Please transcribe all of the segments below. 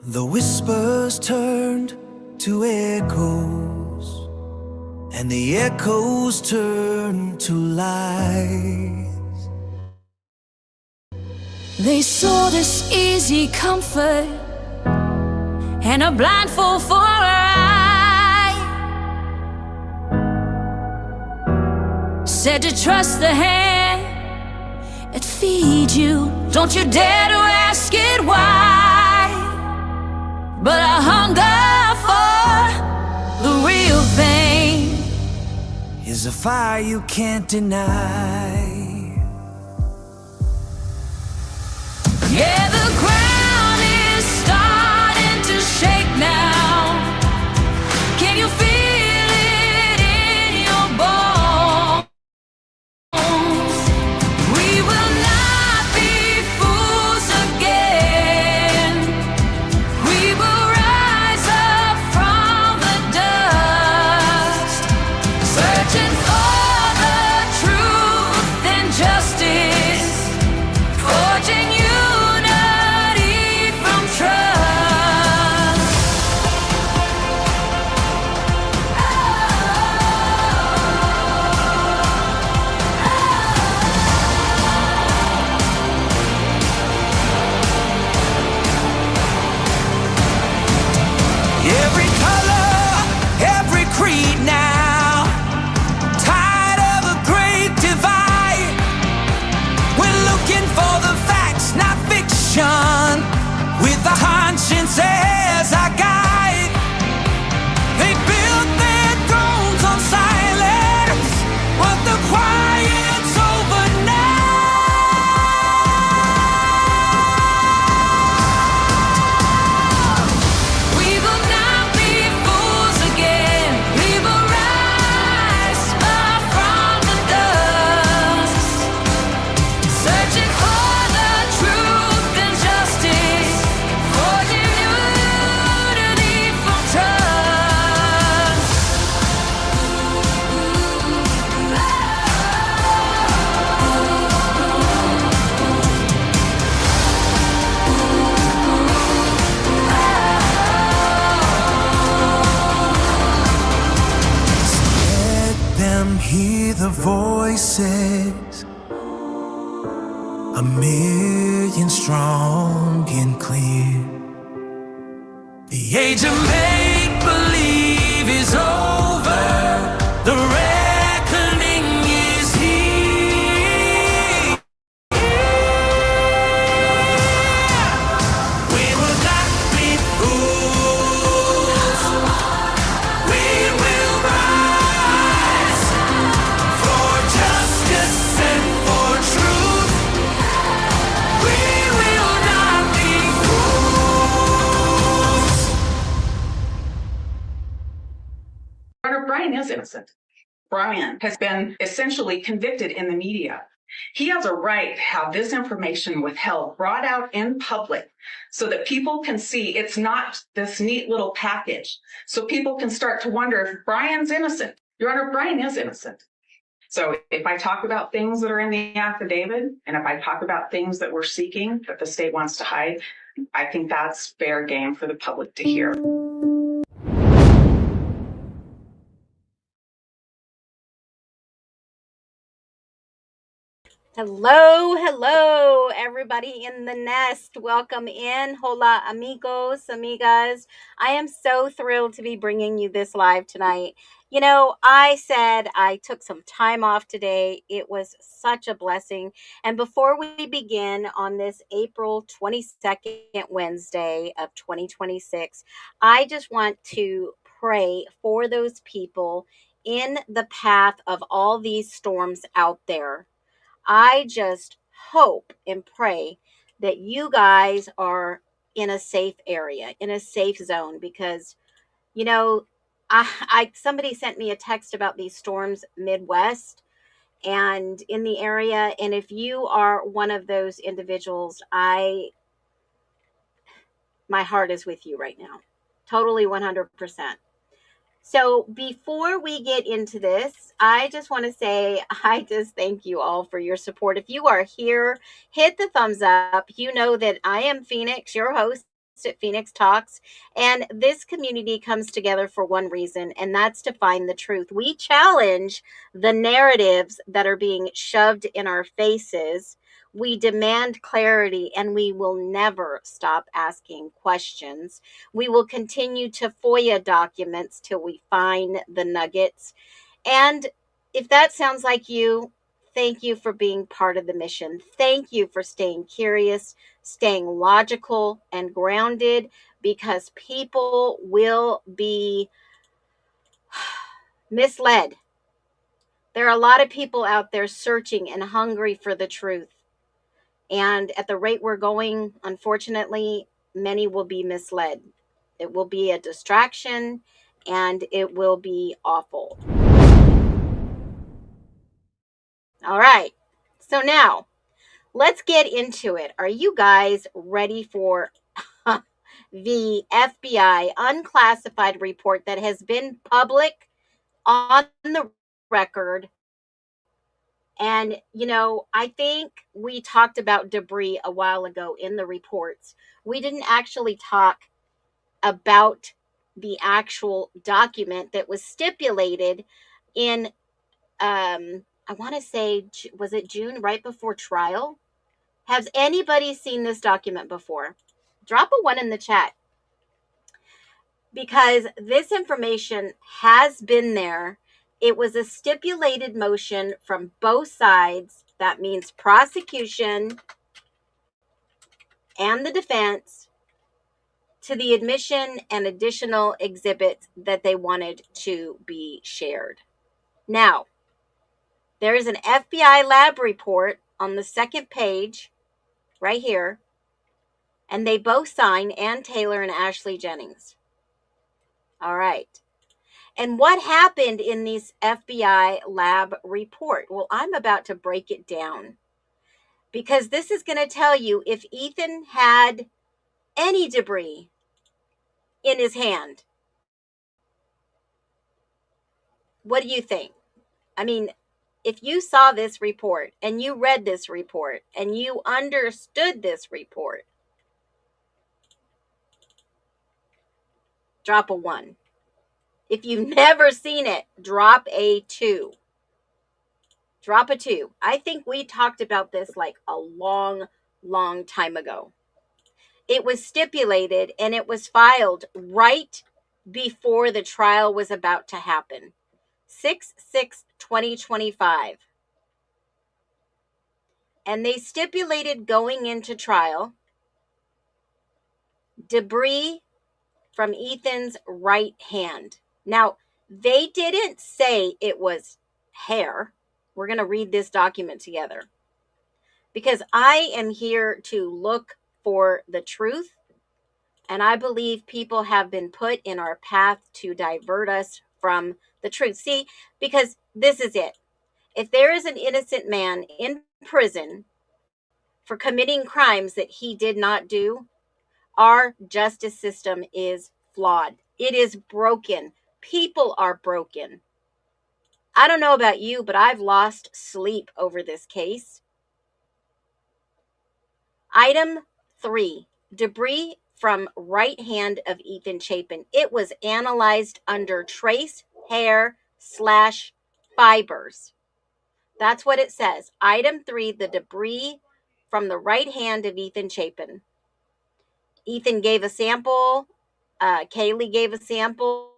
The whispers turned to echoes, and the echoes turned to lies. They sold us easy comfort and a blindfold for our eye. Said to trust the hand that feeds you. Don't you dare to ask it why. But I hunger for the real thing. Is a fire you can't deny. Yeah, the ground is starting to shake now. Can you feel it in your bones? We will not be fools again. We will rise up from the dust, searching for the truth and justice, forging unity from trust. Every color, every creed now, tired of a great divide. We're looking for the facts, not fiction, with our conscience as our guide. They built their thrones on silence, but the quiet's over now. We will not be fools again. We will rise up from the dust, searching for the truth and justice, forging unity from trust. Let them hear the voices, a million strong and clear. The age of make-believe is over. The reckoning is here. We will not be fools. We will rise for justice and for truth. We will not be fools. Brian is innocent. Brian has been essentially convicted in the media. He has a right to have this information withheld, brought out in public, so that people can see it's not this neat little package. So people can start to wonder if Brian's innocent. Your Honor, Brian is innocent. So if I talk about things that are in the affidavit, and if I talk about things that we're seeking that the state wants to hide, I think that's fair game for the public to hear. Hello, everybody in the nest. Welcome in. Hola, amigos, amigas. I am so thrilled to be bringing you this live tonight. You know, I said I took some time off today. It was such a blessing. And before we begin on this April 22nd Wednesday of 2026, I just want to pray for those people in the path of all these storms out there. I just hope and pray that you guys are in a safe area, in a safe zone, because, you know, I somebody sent me a text about these storms Midwest and in the area. And if you are one of those individuals, my heart is with you right now. Totally 100%. So before we get into this, I just want to say, I just thank you all for your support. If you are here, hit the thumbs up. You know that I am Phoenix, your host, at Phoenix Talks. And this community comes together for one reason, and that's to find the truth. We challenge the narratives that are being shoved in our faces. We demand clarity, and we will never stop asking questions. We will continue to FOIA documents till we find the nuggets. And if that sounds like you, thank you for being part of the mission. Thank you for staying curious, staying logical and grounded, because people will be misled. There are a lot of people out there searching and hungry for the truth. And at the rate we're going, unfortunately, many will be misled. It will be a distraction, and it will be awful. All right. So now let's get into it. Are you guys ready for the FBI unclassified report that has been public on the record? And, I think we talked about debris a while ago in the reports. We didn't actually talk about the actual document that was stipulated in, I want to say, was it June, right before trial? Has anybody seen this document before? Drop a 1 in the chat, because this information has been there. It was a stipulated motion from both sides. That means prosecution and the defense, to the admission and additional exhibits that they wanted to be shared. Now, there is an FBI lab report on the second page right here, and they both sign, Ann Taylor and Ashley Jennings. All right. And what happened in this FBI lab report? Well, I'm about to break it down, because this is going to tell you if Ethan had any debris in his hand. What do you think? I mean, if you saw this report and you read this report and you understood this report, drop a 1. If you've never seen it, drop a 2. Drop a 2. I think we talked about this like a long, long time ago. It was stipulated and it was filed right before the trial was about to happen. 6/6/2025. And they stipulated going into trial debris from Ethan's right hand. Now, they didn't say it was hair. We're going to read this document together, because I am here to look for the truth. And I believe people have been put in our path to divert us from the truth. See, because this is it. If there is an innocent man in prison for committing crimes that he did not do, our justice system is flawed. It is broken. People are broken. I don't know about you, but I've lost sleep over this case. Item 3, debris from right hand of Ethan Chapin. It was analyzed under trace hair / fibers. That's what it says. Item 3, the debris from the right hand of Ethan Chapin. Ethan gave a sample. Kaylee gave a sample.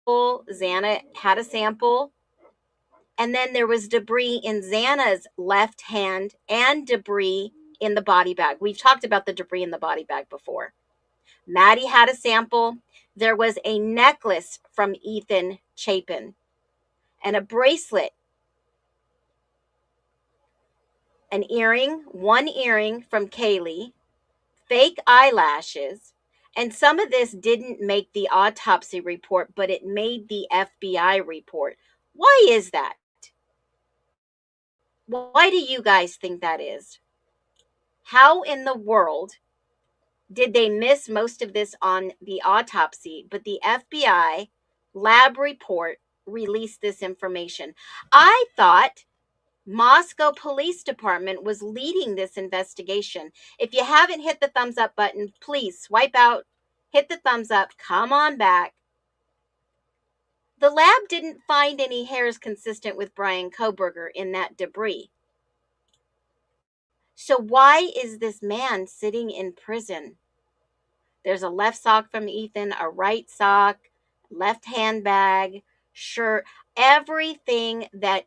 Xana had a sample. And then there was debris in Xana's left hand and debris in the body bag. We've talked about the debris in the body bag before. Maddie had a sample. There was a necklace from Ethan Chapin and a bracelet, an earring, one earring from Kaylee, fake eyelashes. And some of this didn't make the autopsy report, but it made the FBI report. Why is that? Why do you guys think that is? How in the world did they miss most of this on the autopsy, but the FBI lab report released this information? I thought Moscow Police Department was leading this investigation. If you haven't hit the thumbs up button, please swipe out, hit the thumbs up, come on back. The lab didn't find any hairs consistent with Brian Kohberger in that debris. So why is this man sitting in prison? There's a left sock from Ethan, a right sock, left handbag, shirt, everything that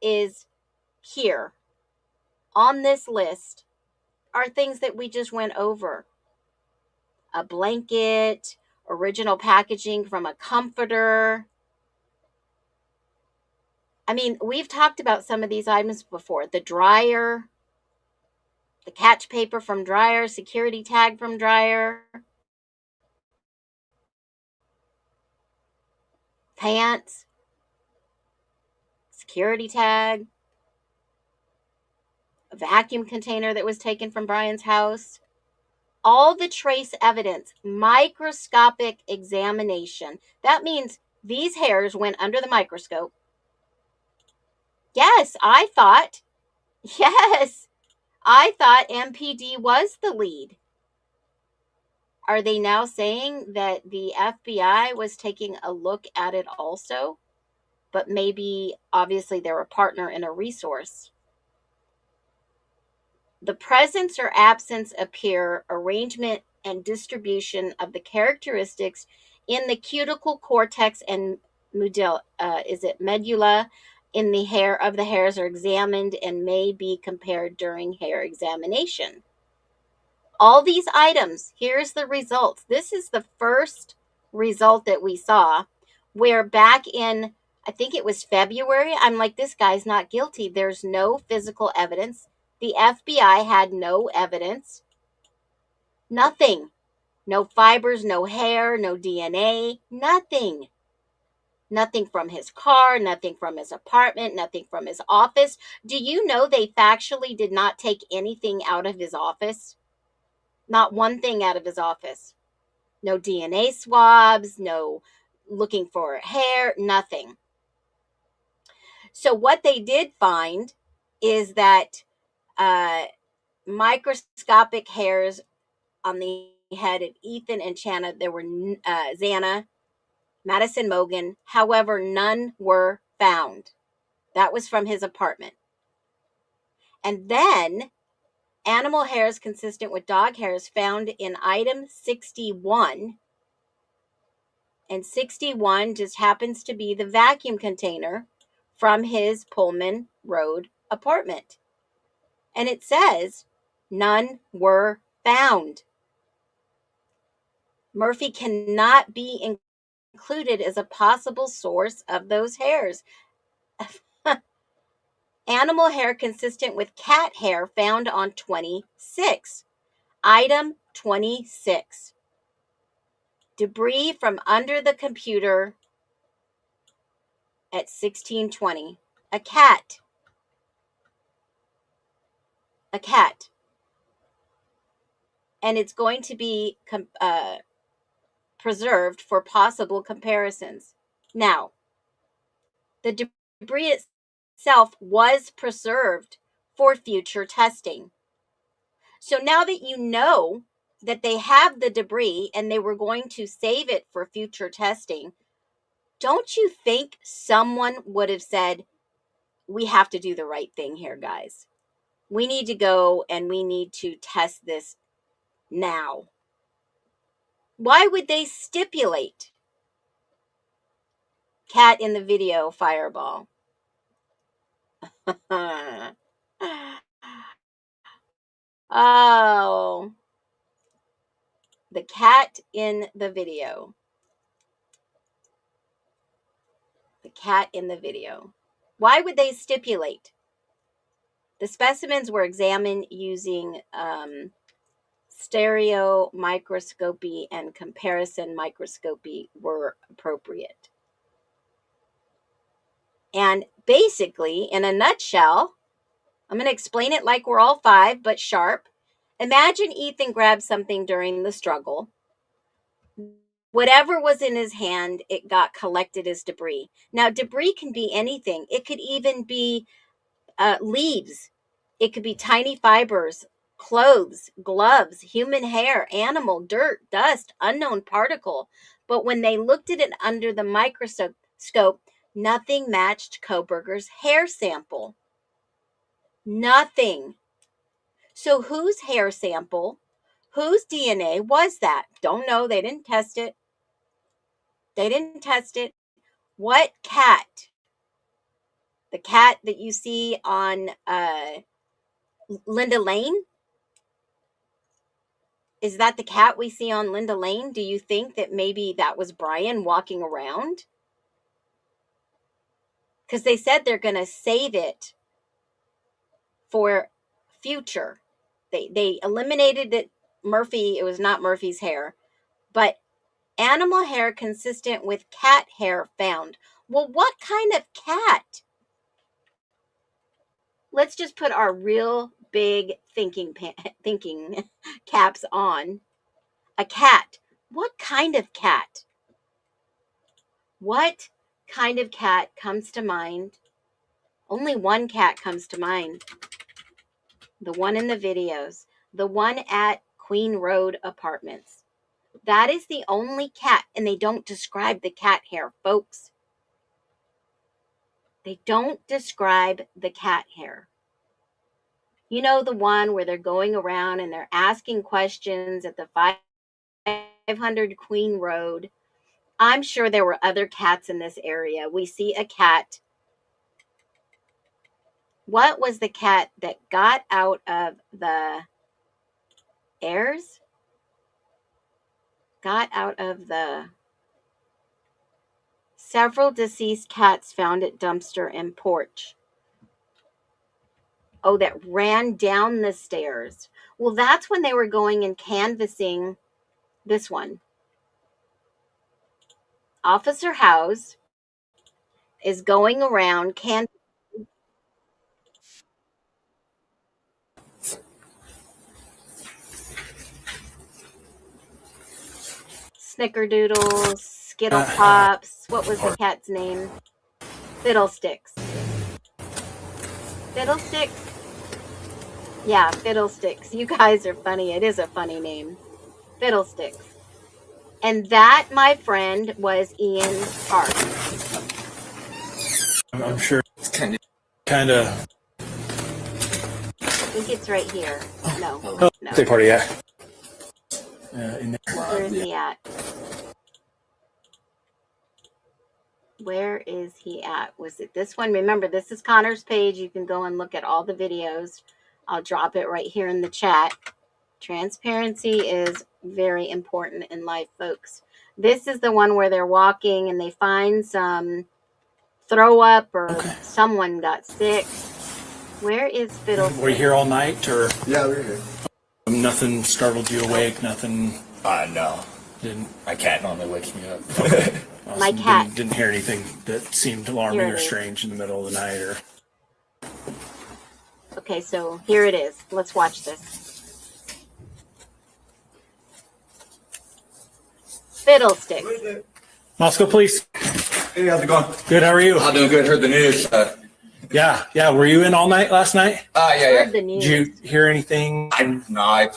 is here on this list are things that we just went over. A blanket, original packaging from a comforter. I mean, we've talked about some of these items before. The dryer, the catch paper from dryer, security tag from dryer, pants, security tag, a vacuum container that was taken from Brian's house. All the trace evidence, microscopic examination. That means these hairs went under the microscope. Yes, I thought MPD was the lead. Are they now saying that the FBI was taking a look at it also? But maybe, obviously, they're a partner in a resource. The presence or absence appear, arrangement and distribution of the characteristics in the cuticle cortex and medulla in the hair of the hairs are examined and may be compared during hair examination. All these items, here's the results. This is the first result that we saw, where back in, I think it was February, I'm like, this guy's not guilty. There's no physical evidence. The FBI had no evidence. Nothing. No fibers, no hair, no DNA, nothing. Nothing from his car, nothing from his apartment, nothing from his office. Do you know they factually did not take anything out of his office? Not one thing out of his office. No DNA swabs, no looking for hair, nothing. So what they did find is that microscopic hairs on the head of Ethan and Shanna. There were Xana, Madison Mogan. However, none were found. That was from his apartment. And then animal hairs consistent with dog hairs found in item 61. And 61 just happens to be the vacuum container from his Pullman Road apartment. And it says none were found. Murphy cannot be included as a possible source of those hairs. Animal hair consistent with cat hair found on 26. Item 26. Debris from under the computer at 1620. A cat. A cat. And it's going to be preserved for possible comparisons. Now, the debris itself was preserved for future testing. So now that you know that they have the debris and they were going to save it for future testing, don't you think someone would have said, we have to do the right thing here, guys. We need to go and we need to test this now. Why would they stipulate? Cat in the video, fireball. Oh, the cat in the video. The cat in the video. Why would they stipulate? The specimens were examined using stereo microscopy and comparison microscopy were appropriate. And basically, in a nutshell, I'm going to explain it like we're all five, but sharp. Imagine Ethan grabbed something during the struggle. Whatever was in his hand, it got collected as debris. Now, debris can be anything. It could even be leaves. It could be tiny fibers, clothes, gloves, human hair, animal, dirt, dust, unknown particle. But when they looked at it under the microscope, nothing matched Koberger's hair sample. Nothing. So whose hair sample, whose DNA was that? Don't know. They didn't test it. What cat? The cat that you see on Linda Lane? Is that the cat we see on Linda Lane? Do you think that maybe that was Brian walking around? Because they said they're going to save it for future. They eliminated it. Murphy, it was not Murphy's hair, but animal hair consistent with cat hair found. Well, what kind of cat? Let's just put our real big thinking caps on. A cat. What kind of cat? What kind of cat comes to mind? Only one cat comes to mind. The one in the videos. The one at Queen Road Apartments. That is the only cat, and they don't describe the cat hair, folks. They don't describe the cat hair. You know, the one where they're going around and they're asking questions at the 500 Queen Road. I'm sure there were other cats in this area. We see a cat. What was the cat that got out of the airs? Got out of the... Several deceased cats found at dumpster and porch. Oh, that ran down the stairs. Well, that's when they were going and canvassing this one. Officer House is going around canvassing. Snickerdoodles, Skittle Pops. What was the cat's name? Fiddlesticks. Fiddlesticks? Yeah, Fiddlesticks. You guys are funny. It is a funny name. Fiddlesticks. And that, my friend, was Ian Park. I'm sure it's kind of. I think it's right here. No. Birthday party, yeah. In there. Where is he at? Where is he at? Was it this one? Remember, this is Connor's page. You can go and look at all the videos. I'll drop it right here in the chat. Transparency is very important in life, folks. This is the one where they're walking and they find some throw up or someone got sick. Where is Fiddlesticks? Were you here all night, or? Yeah, we're here. Nothing startled you awake? Nothing? No. Didn't? My cat normally wakes me up. Okay. Awesome. My cat. Didn't hear anything that seemed alarming or strange in the middle of the night, or? Okay, so here it is. Let's watch this. Fiddlesticks. Moscow Police. Hey, how's it going? Good. How are you? I'm doing good. Heard the news. Yeah. Were you in all night last night? Yeah. Heard the news. Did you hear anything? I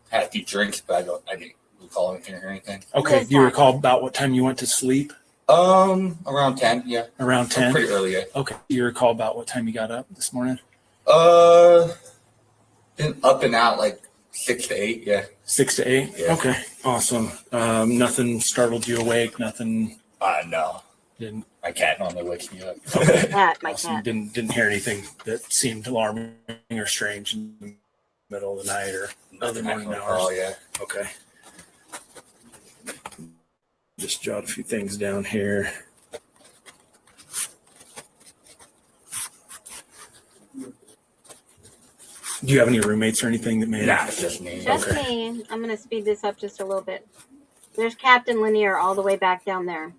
had a few drinks, but I didn't recall anything or anything. Okay. Do you recall about what time you went to sleep? Around 10. Yeah. Around 10. Pretty early. Yeah. Okay. Do you recall about what time you got up this morning? Been up and out like 6 to 8. Yeah. 6 to 8. Yeah. Okay. Awesome. Nothing startled you awake. Nothing. No. Didn't. My cat normally wakes me up. Okay. My Awesome. cat. Didn't hear anything that seemed alarming or strange in the middle of the night or early morning hours. Oh yeah. Okay. Just jot a few things down here. Do you have any roommates or anything that may? Nah, it's just me. Just me. I'm going to speed this up just a little bit. There's Captain Lanier all the way back down there.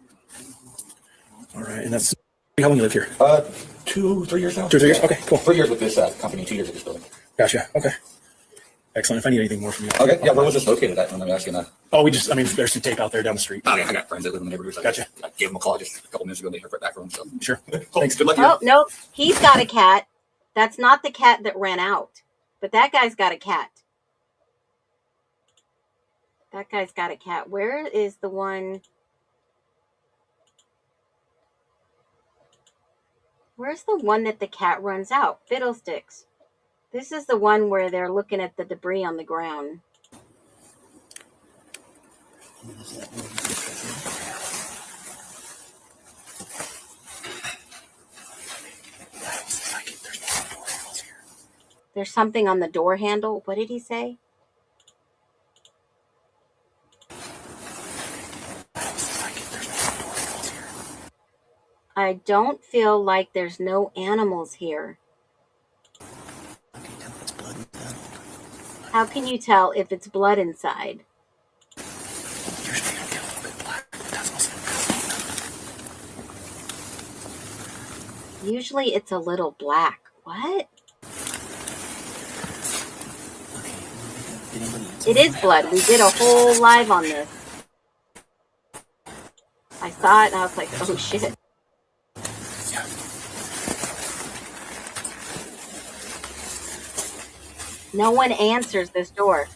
All right, and that's how long you live here? 2-3 years now. 2 or 3 years. Okay, cool. 3 years with this company, 2 years with this building. Gotcha. Okay. Excellent. If I need anything more from you. Okay. Yeah. Where was this located at? I'm asking that. Oh, there's some tape out there down the street. Okay. I got friends that live in the neighborhood. So Gotcha. I gave them a call just a couple minutes ago. And they heard back from them. So Sure. cool. Thanks. Good luck. Oh, no. He's got a cat. That's not the cat that ran out, but that guy's got a cat. That guy's got a cat. Where is the one? Where's the one that the cat runs out? Fiddlesticks. This is the one where they're looking at the debris on the ground. There's something on the door handle. What did he say? I don't feel like there's no animals here. How can you tell if it's blood inside? Usually it's a little black. What? It is blood. We did a whole live on this. I saw it and I was like, oh shit. No one answers this door.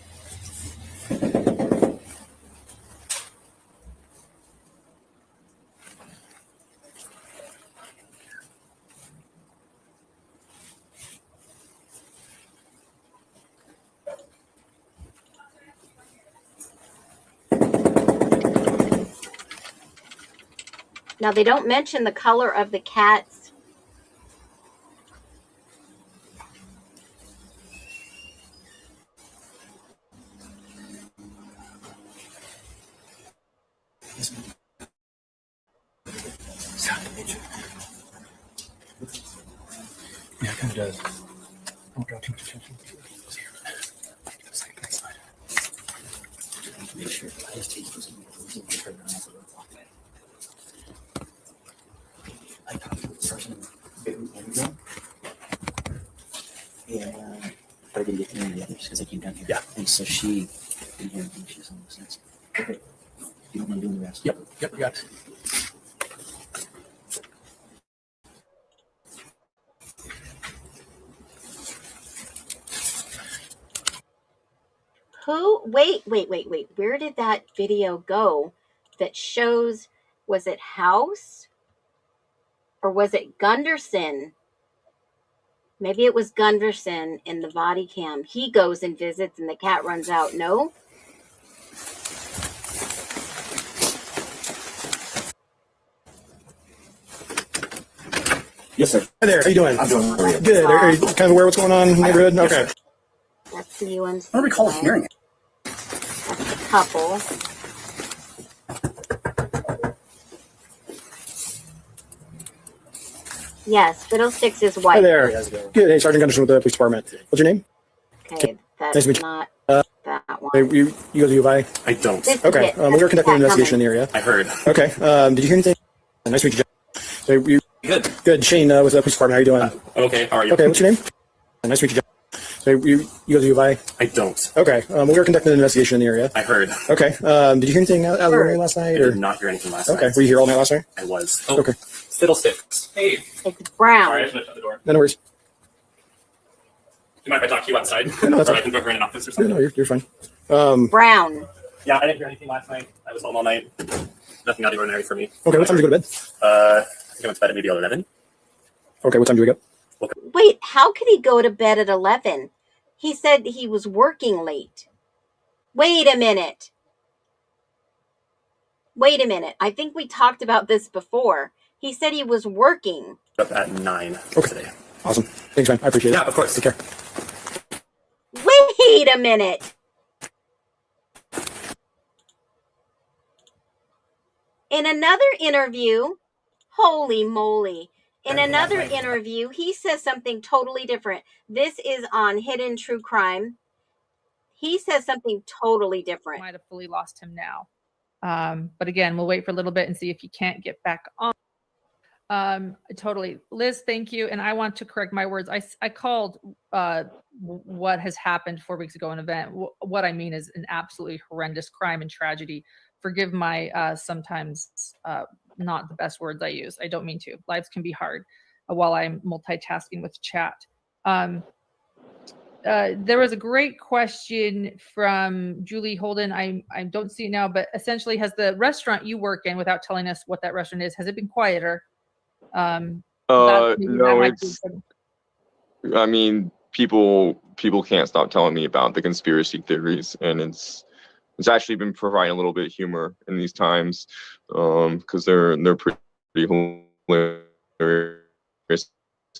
Now, they don't mention the color of the cats. Yeah, it kind of does. Don't draw too much attention. Make sure his teeth was I talked to this person and but I didn't get to know the others because I came down here. Yeah. And so she didn't hear anything. She was on the sense. Okay. You don't mind doing the rest? Yep, you got it. Who? Wait. Where did that video go that shows, was it House or was it Gunderson? Maybe it was Gunderson in the body cam. He goes and visits and the cat runs out. No? Yes, sir. Hi there, how you doing? I'm doing great. Good. Are you kind of aware what's going on in the neighborhood? Yes, Okay. sir. That's the UMC. I don't recall hearing it. That's the couple. Yes, Fiddlesticks is white. Hi there. Good. Hey, Sergeant Gunderson with the police department. What's your name? Okay, that's Nice to meet you. not that one. Hey, you go to U of I? I don't. This is Okay. it. We were That's conducting an the cat investigation in the area. I heard. Okay. Did you hear anything? Nice to meet you, Jeff. Hey, Good. good. Shane with the police department. How you doing? Okay. How are you? Okay. What's your name? Nice to meet you, Jeff. Hey, you go to U of I? I don't. Okay. We were conducting an investigation in the area. I heard. Okay. Did you hear anything out of the way last I night? Or? did not hear anything last Okay. night. Were you here all night last night? I was. Oh, Okay. Fiddlesticks. Hey. It's brown. Sorry, I should have shut the door. No worries. Do you mind if I talk to you outside? No, that's or fine. I can go over in an office or No, something? no, you're fine. Brown. Yeah, I didn't hear anything last night. I was home all night. Nothing out of the ordinary for me. Okay. What time did you go to bed? I think I went to bed at maybe 11. Okay. What time did you wake up? Wait, how could he go to bed at 11? He said he was working late. Wait a minute. I think we talked about this before. He said he was working. Up at 9 Okay. today. Awesome. Thanks, man. I appreciate it. Yeah, of course. Take care. Wait a minute. In another interview, holy moly. In another interview, he says something totally different. This is on Hidden True Crime. He says something totally different. Might have fully lost him now. But again, we'll wait for a little bit and see if he can't get back on. Totally. Liz, thank you. And I want to correct my words. I called what has happened 4 weeks ago an event. What I mean is an absolutely horrendous crime and tragedy. Forgive my sometimes not the best words I use. I don't mean to. Lives can be hard while I'm multitasking with chat. There was a great question from Julie Holden. I don't see it now, but essentially, has the restaurant you work in, without telling us what that restaurant is, has it been quieter? No, it's. I mean, people can't stop telling me about the conspiracy theories, and it's actually been providing a little bit of humor in these times, because they're pretty hilarious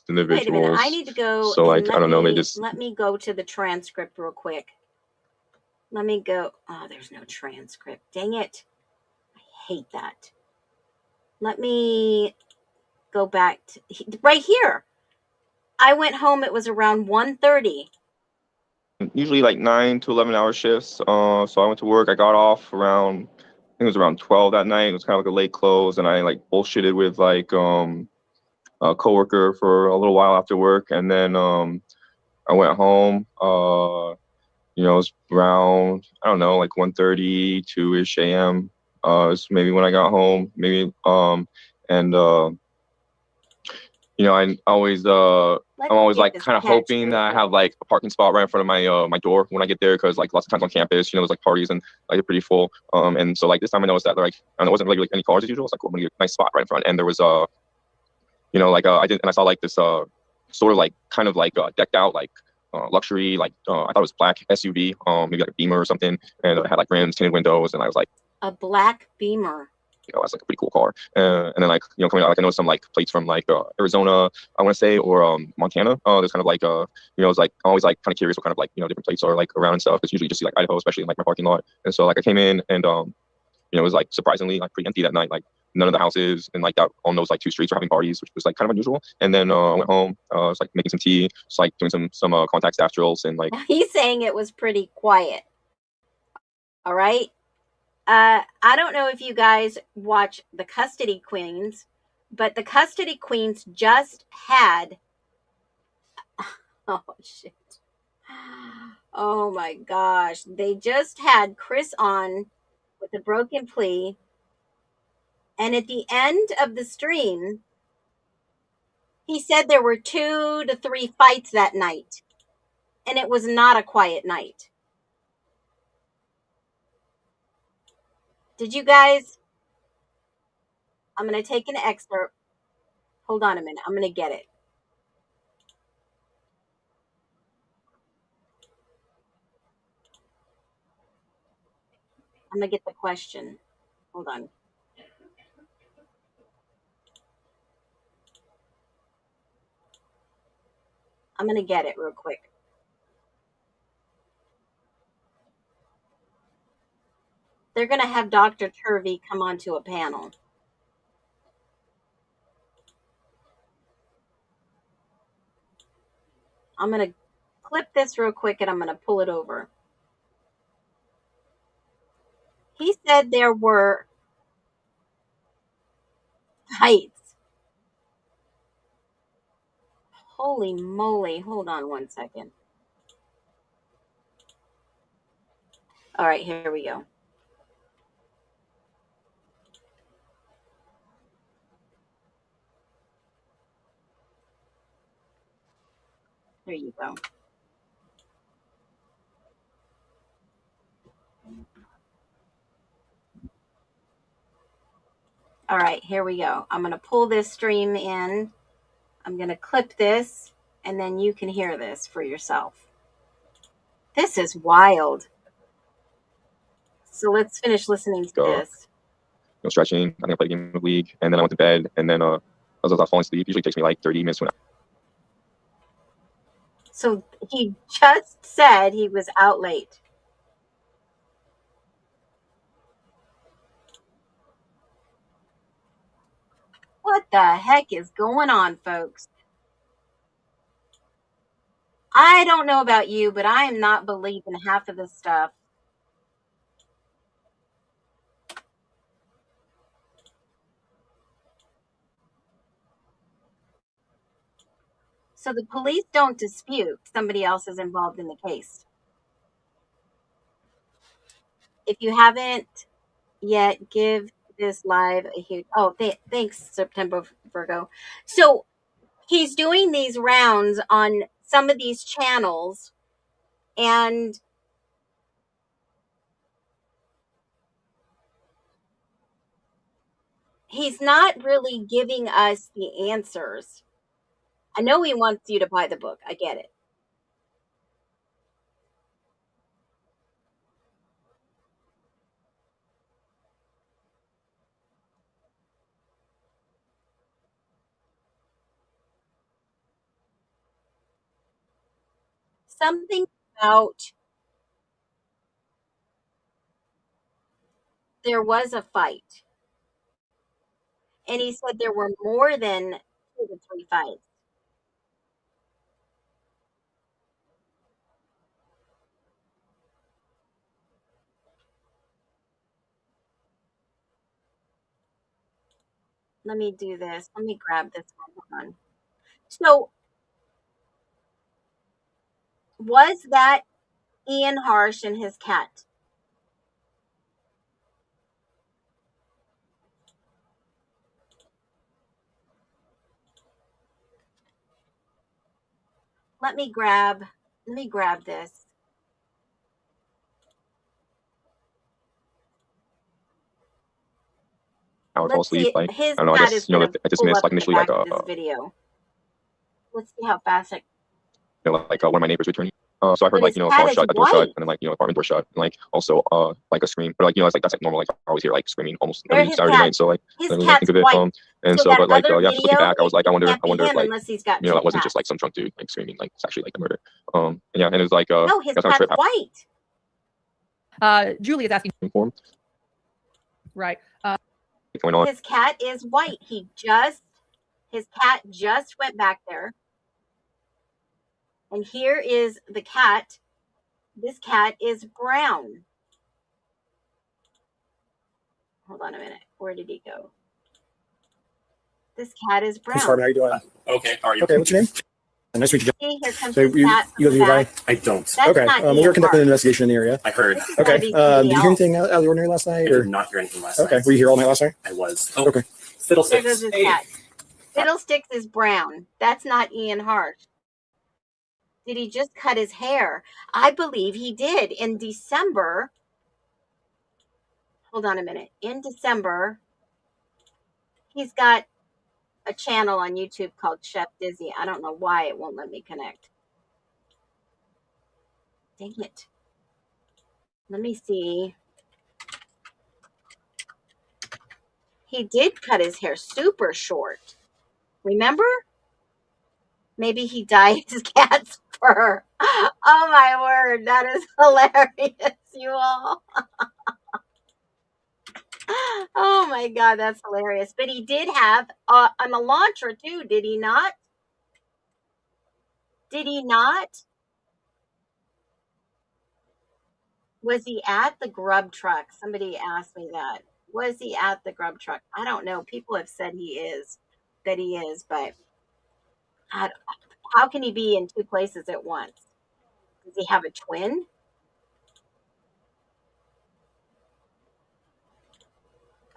individuals. Wait a minute, I need to go. So like, I don't know, they just. Let me go to the transcript real quick. Let me go. Oh, there's no transcript. Dang it. I hate that. Let me go back to right here. I went home. It was around 1:30. Usually like 9 to 11 hour shifts. So I went to work. I got off around, I think it was around 12 that night. It was kind of like a late close, and I like bullshitted with like a coworker for a little while after work, and then I went home. It was around, I don't know, like 1:30, 2-ish a.m. Was maybe when I got home, maybe and I always I'm always like kind of hoping that I have like a parking spot right in front of my door when I get there, because like lots of times on campus, there's like parties and like they're pretty full. And so like this time I noticed that like, and there wasn't really like any cars as usual. It's like, well, I'm gonna get a nice spot right in front, and there was I saw like this sort of like kind of like decked out like luxury, like I thought it was black SUV, maybe like a Beamer or something, and it had like rims, tinted windows, and I was like, a black Beamer. That's like a pretty cool car. And then like, coming out, like I know some like plates from like Arizona, I want to say, or Montana. There's kind of like it's like I'm always like kind of curious what kind of like different plates are like around and stuff. It's usually just see like Idaho, especially in like my parking lot. And so like I came in, and it was like surprisingly like pretty empty that night. Like none of the houses and like that on those like two streets were having parties, which was like kind of unusual. And then I went home, was like making some tea, just like doing some contact staff drills, and like he's saying it was pretty quiet. All right. I don't know if you guys watch the Custody Queens, but the Custody Queens just had, oh shit, oh my gosh, they just had Chris on with a broken plea, and at the end of the stream, he said there were 2 to 3 fights that night, and it was not a quiet night. Did you guys? I'm going to take an excerpt. Hold on a minute. I'm going to get it. I'm going to get the question. Hold on. I'm going to get it real quick. They're going to have Dr. Turvey come onto a panel. I'm going to clip this real quick, and I'm going to pull it over. He said there were fights. Holy moly. Hold on one second. All right, here we go. There you go. All right, here we go. I'm going to pull this stream in. I'm going to clip this, and then you can hear this for yourself. This is wild. So let's finish listening to this. Stretching. I think I played a game of League, and then I went to bed, and then as I was falling asleep, usually takes me like 30 minutes to an hour. So he just said he was out late. What the heck is going on, folks? I don't know about you, but I am not believing half of this stuff. So the police don't dispute somebody else is involved in the case. If you haven't yet, give this live a huge, thanks, September Virgo. So he's doing these rounds on some of these channels, and he's not really giving us the answers. I know he wants you to buy the book. I get it. Something about there was a fight, and he said there were more than 2 to 3 fights. Let me do this. Let me grab this one. Hold on. So, was that Ian Harsh and his cat? Let me grab this. I would fall Let's see. asleep. Like, His I don't know. I cat guess is gonna I just pull missed up like in the initially like back of this video. Let's see how fast I. like one of my neighbors returning. So I heard But like his a cat car is shut, a door shut, white. and then like apartment door shut, and like also like a scream. But like it's like that's like normal. Like I always hear like screaming almost There, every his Saturday cat. night. So like I His didn't really cat's think of it. white. And So so that but like other yeah, just looking video, back, I was like, I it wonder can't be if him like unless he's got that two wasn't cats. just like some drunk dude like screaming. Like it's actually like the murder. And yeah, and it was like No, his that's how I cat's tripped white. Julie is asking. for him. Right. Going on. His cat is white. His cat just went back there. And here is the cat. This cat is brown. Hold on a minute. Where did he go? This cat is brown. How are you doing? Okay, how are you? Okay, what's your name? Nice to meet you. See, here comes So his cat. you live nearby? I don't. That's Okay. not We were Ian conducting an Hart. investigation in the area. I heard. This has gotta Okay. be somebody Did you hear else. anything out of the ordinary last I night? did Or not hear anything last okay, night. were you here all night last night? I was. Okay. There Fiddlesticks. goes his Hey. cat. Fiddlesticks is brown. That's not Ian Hart. Did he just cut his hair? I believe he did in December. Hold on a minute. In December, he's got a channel on YouTube called Chef Dizzy. I don't know why it won't let me connect. Dang it. Let me see. He did cut his hair super short. Remember? Maybe he dyed his cat's fur. Oh my word, that is hilarious, you all. Oh my god, that's hilarious. But he did have an Elantra too, did he not? Did he not? Was he at the grub truck? Somebody asked me that. Was he at the grub truck? I don't know. People have said that he is, but how can he be in two places at once? Does he have a twin?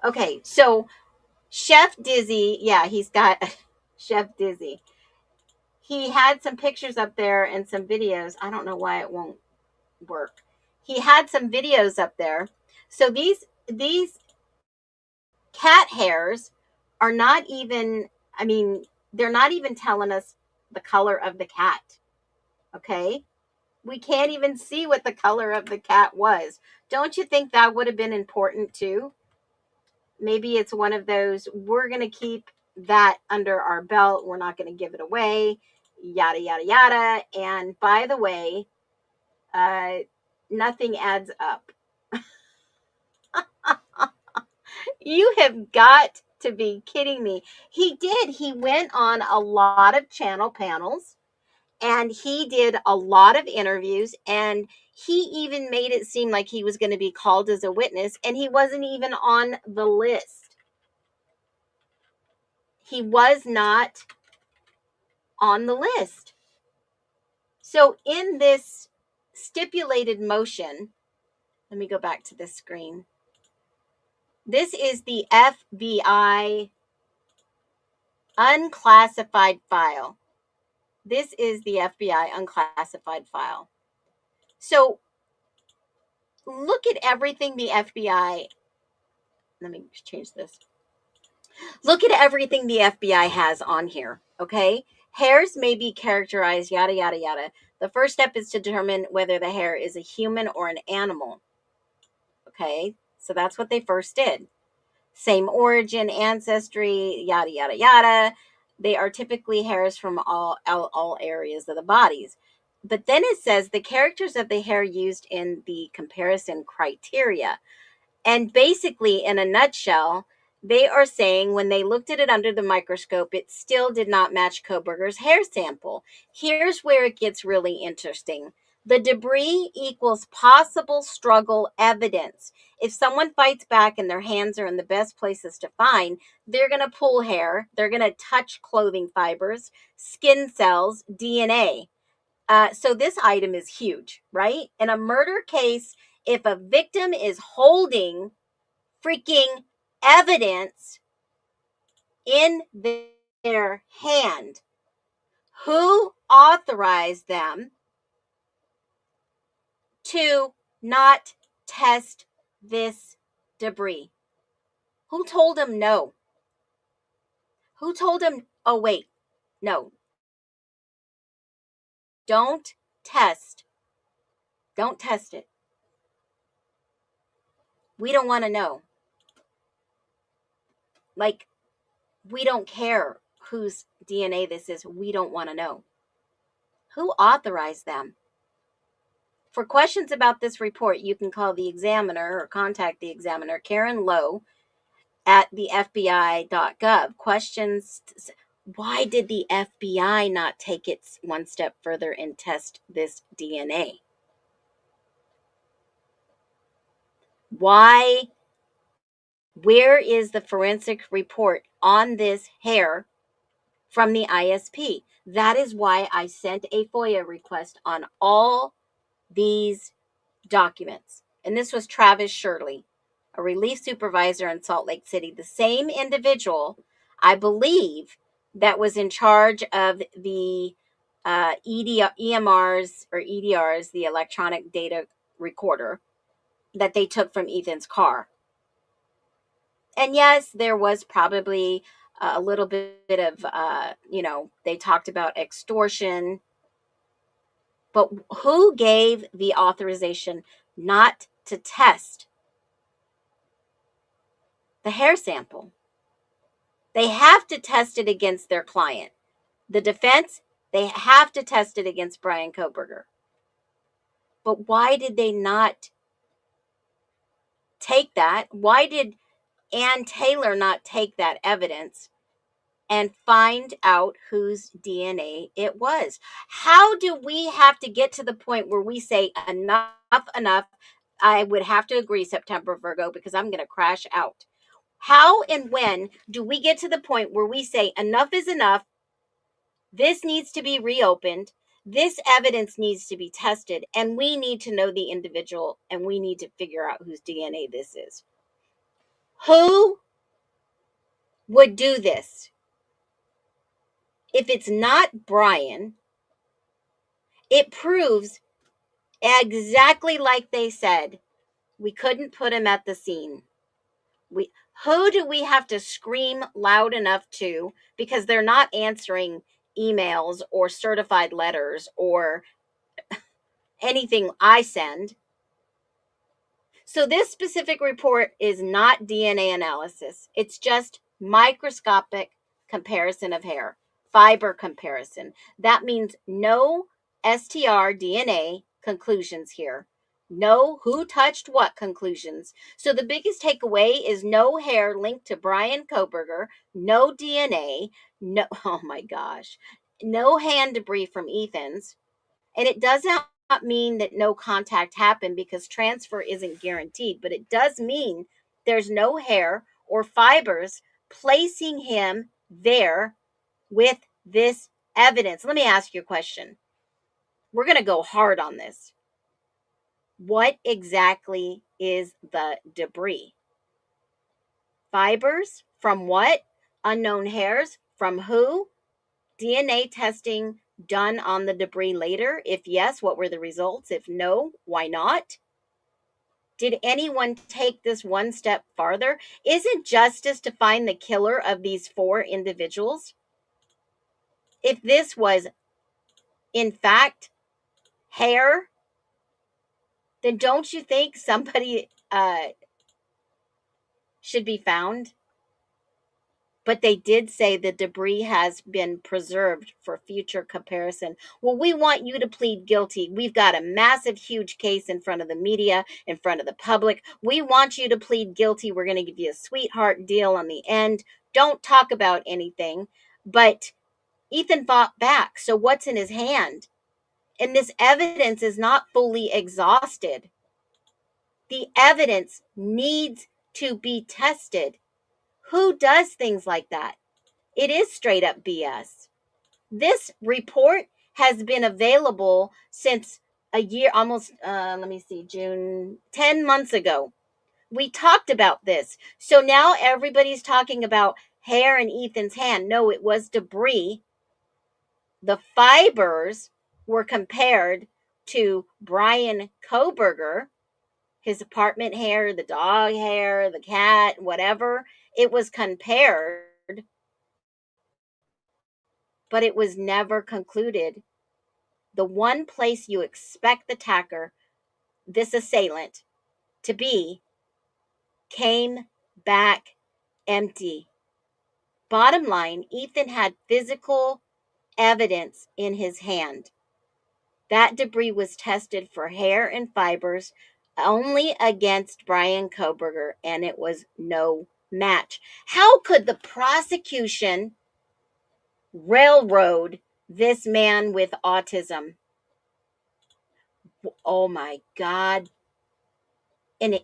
Okay, so Chef Dizzy, yeah, he's got Chef Dizzy. He had some pictures up there and some videos. I don't know why it won't work. He had some videos up there. So these cat hairs are not even, I mean, they're not even telling us the color of the cat. Okay? We can't even see what the color of the cat was. Don't you think that would have been important too? Maybe it's one of those, we're going to keep that under our belt. We're not going to give it away, yada, yada, yada. And by the way, nothing adds up. You have got to be kidding me. He did. He went on a lot of channel panels and he did a lot of interviews, and he even made it seem like he was going to be called as a witness, and he wasn't even on the list. He was not on the list. So in this stipulated motion, let me go back to this screen. This is the FBI unclassified file. This is the FBI unclassified file. So look at everything the FBI, let me change this. Look at everything the FBI has on here, okay? Hairs may be characterized, yada, yada, yada. The first step is to determine whether the hair is a human or an animal, okay? So that's what they first did. Same origin, ancestry, yada, yada, yada. They are typically hairs from all areas of the bodies. But then it says the characters of the hair used in the comparison criteria. And basically, in a nutshell, they are saying when they looked at it under the microscope, it still did not match Koberger's hair sample. Here's where it gets really interesting. The debris equals possible struggle evidence. If someone fights back and their hands are in the best places to find, they're going to pull hair, they're going to touch clothing fibers, skin cells, DNA. So this item is huge, right? In a murder case, if a victim is holding freaking evidence in their hand, who authorized them to not test this debris? Who told them no? Who told them, oh, wait, no, don't test. Don't test it. We don't want to know. Like, we don't care whose DNA this is. We don't want to know. Who authorized them? For questions about this report, you can call the examiner or contact the examiner, Karen Lowe, at the FBI.gov. Questions: why did the FBI not take it one step further and test this DNA? Why? Where is the forensic report on this hair from the ISP? That is why I sent a FOIA request on all these documents. And this was Travis Shirley, a relief supervisor in Salt Lake City, the same individual, I believe, that was in charge of the EMRs or EDRs, the electronic data recorder that they took from Ethan's car. And yes, there was probably a little bit of, they talked about extortion. But who gave the authorization not to test the hair sample? They have to test it against their client. The defense, they have to test it against Brian Koberger. But why did they not take that? Why did Ann Taylor not take that evidence and find out whose DNA it was? How do we have to get to the point where we say enough? I would have to agree, September Virgo, because I'm going to crash out. How and when do we get to the point where we say enough is enough? This needs to be reopened. This evidence needs to be tested, and we need to know the individual, and we need to figure out whose DNA this is. Who would do this? If it's not Brian, it proves exactly like they said, we couldn't put him at the scene. Who do we have to scream loud enough to, because they're not answering emails or certified letters or anything I send? So this specific report is not DNA analysis. It's just microscopic comparison of hair, fiber comparison. That means no STR DNA conclusions here. No who touched what conclusions. So the biggest takeaway is no hair linked to Brian Koberger, no DNA, no, oh my gosh, no hand debris from Ethan's. And it does not mean that no contact happened, because transfer isn't guaranteed, but it does mean there's no hair or fibers placing him there with this evidence. Let me ask you a question. We're going to go hard on this. What exactly is the debris? Fibers from what? Unknown hairs from who? DNA testing done on the debris later? If yes, what were the results? If no, why not? Did anyone take this one step farther? Isn't justice to find the killer of these 4 individuals? If this was, in fact, hair, then don't you think somebody should be found? But they did say the debris has been preserved for future comparison. Well, we want you to plead guilty. We've got a massive, huge case in front of the media, in front of the public. We want you to plead guilty. We're going to give you a sweetheart deal on the end. Don't talk about anything. But Ethan fought back. So what's in his hand? And this evidence is not fully exhausted. The evidence needs to be tested. Who does things like that? It is straight up BS. This report has been available since a year, almost, June, 10 months ago. We talked about this. So now everybody's talking about hair in Ethan's hand. No, it was debris. The fibers were compared to Brian Koberger, his apartment hair, the dog hair, the cat, whatever. It was compared, but it was never concluded. The one place you expect the attacker, this assailant, to be, came back empty. Bottom line, Ethan had physical evidence in his hand. That debris was tested for hair and fibers only against Brian Koberger, and it was no match. How could the prosecution railroad this man with autism? Oh my God. And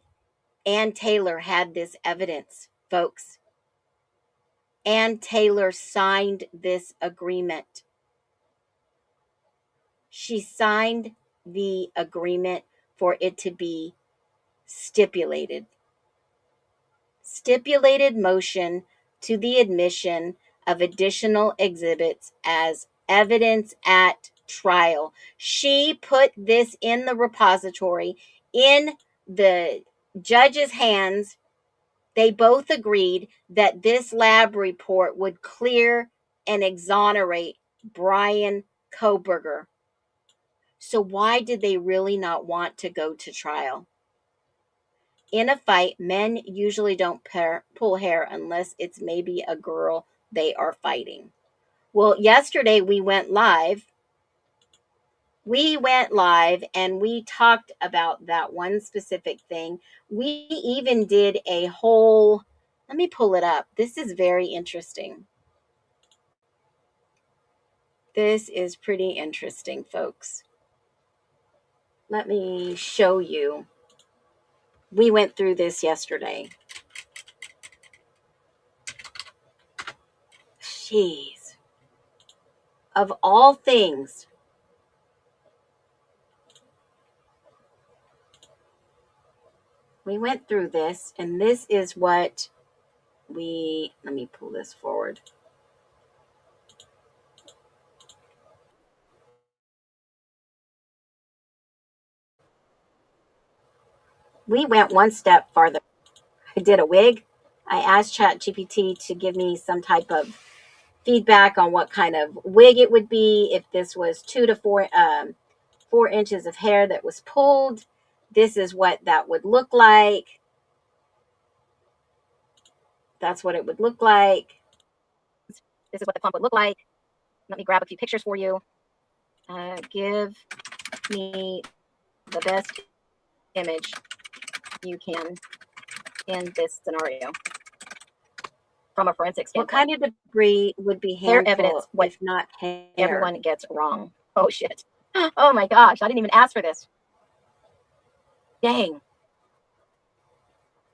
Ann Taylor had this evidence, folks. Ann Taylor signed this agreement. She signed the agreement for it to be stipulated. Stipulated motion to the admission of additional exhibits as evidence at trial. She put this in the repository in the judge's hands. They both agreed that this lab report would clear and exonerate Brian Koberger. So why did they really not want to go to trial? In a fight, men usually don't pull hair unless it's maybe a girl they are fighting. Well, yesterday we went live. And we talked about that one specific thing. We even did a whole, let me pull it up. This is very interesting. This is pretty interesting, folks. Let me show you. We went through this yesterday. Jeez. Of all things, we went through this, and this is what let me pull this forward. We went one step farther. I did a wig. I asked ChatGPT to give me some type of feedback on what kind of wig it would be. If this was 2 to 4 inches of hair that was pulled, this is what that would look like. That's what it would look like. This is what the clump would look like. Let me grab a few pictures for you. Give me the best image you can in this scenario from a forensic standpoint. What kind of debris would be hair evidence, if not hair? Everyone gets wrong. Oh shit. Oh my gosh, I didn't even ask for this. Dang.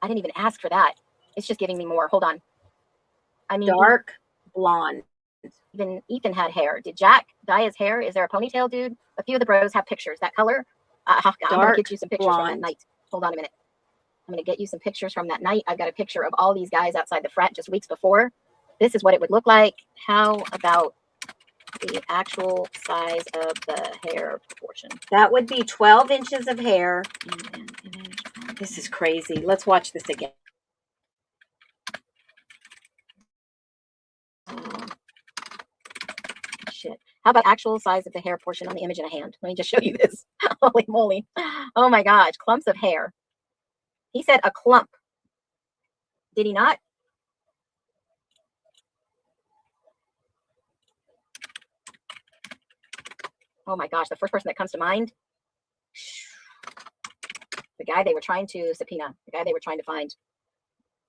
I didn't even ask for that. It's just giving me more. Hold on. I mean, dark blonde. Even Ethan had hair. Did Jack dye his hair? Is there a ponytail, dude? A few of the bros have pictures. That color? I'm going to get you some pictures from that night. Hold on a minute. I'm going to get you some pictures from that night. I've got a picture of all these guys outside the frat just weeks before. This is what it would look like. How about the actual size of the hair proportion. That would be 12 inches of hair. This is crazy. Let's watch this again. Shit. How about actual size of the hair portion on the image in a hand? Let me just show you this. Holy moly. Oh my gosh. Clumps of hair. He said a clump. Did he not? Oh my gosh. The first person that comes to mind, the guy they were trying to subpoena, the guy they were trying to find.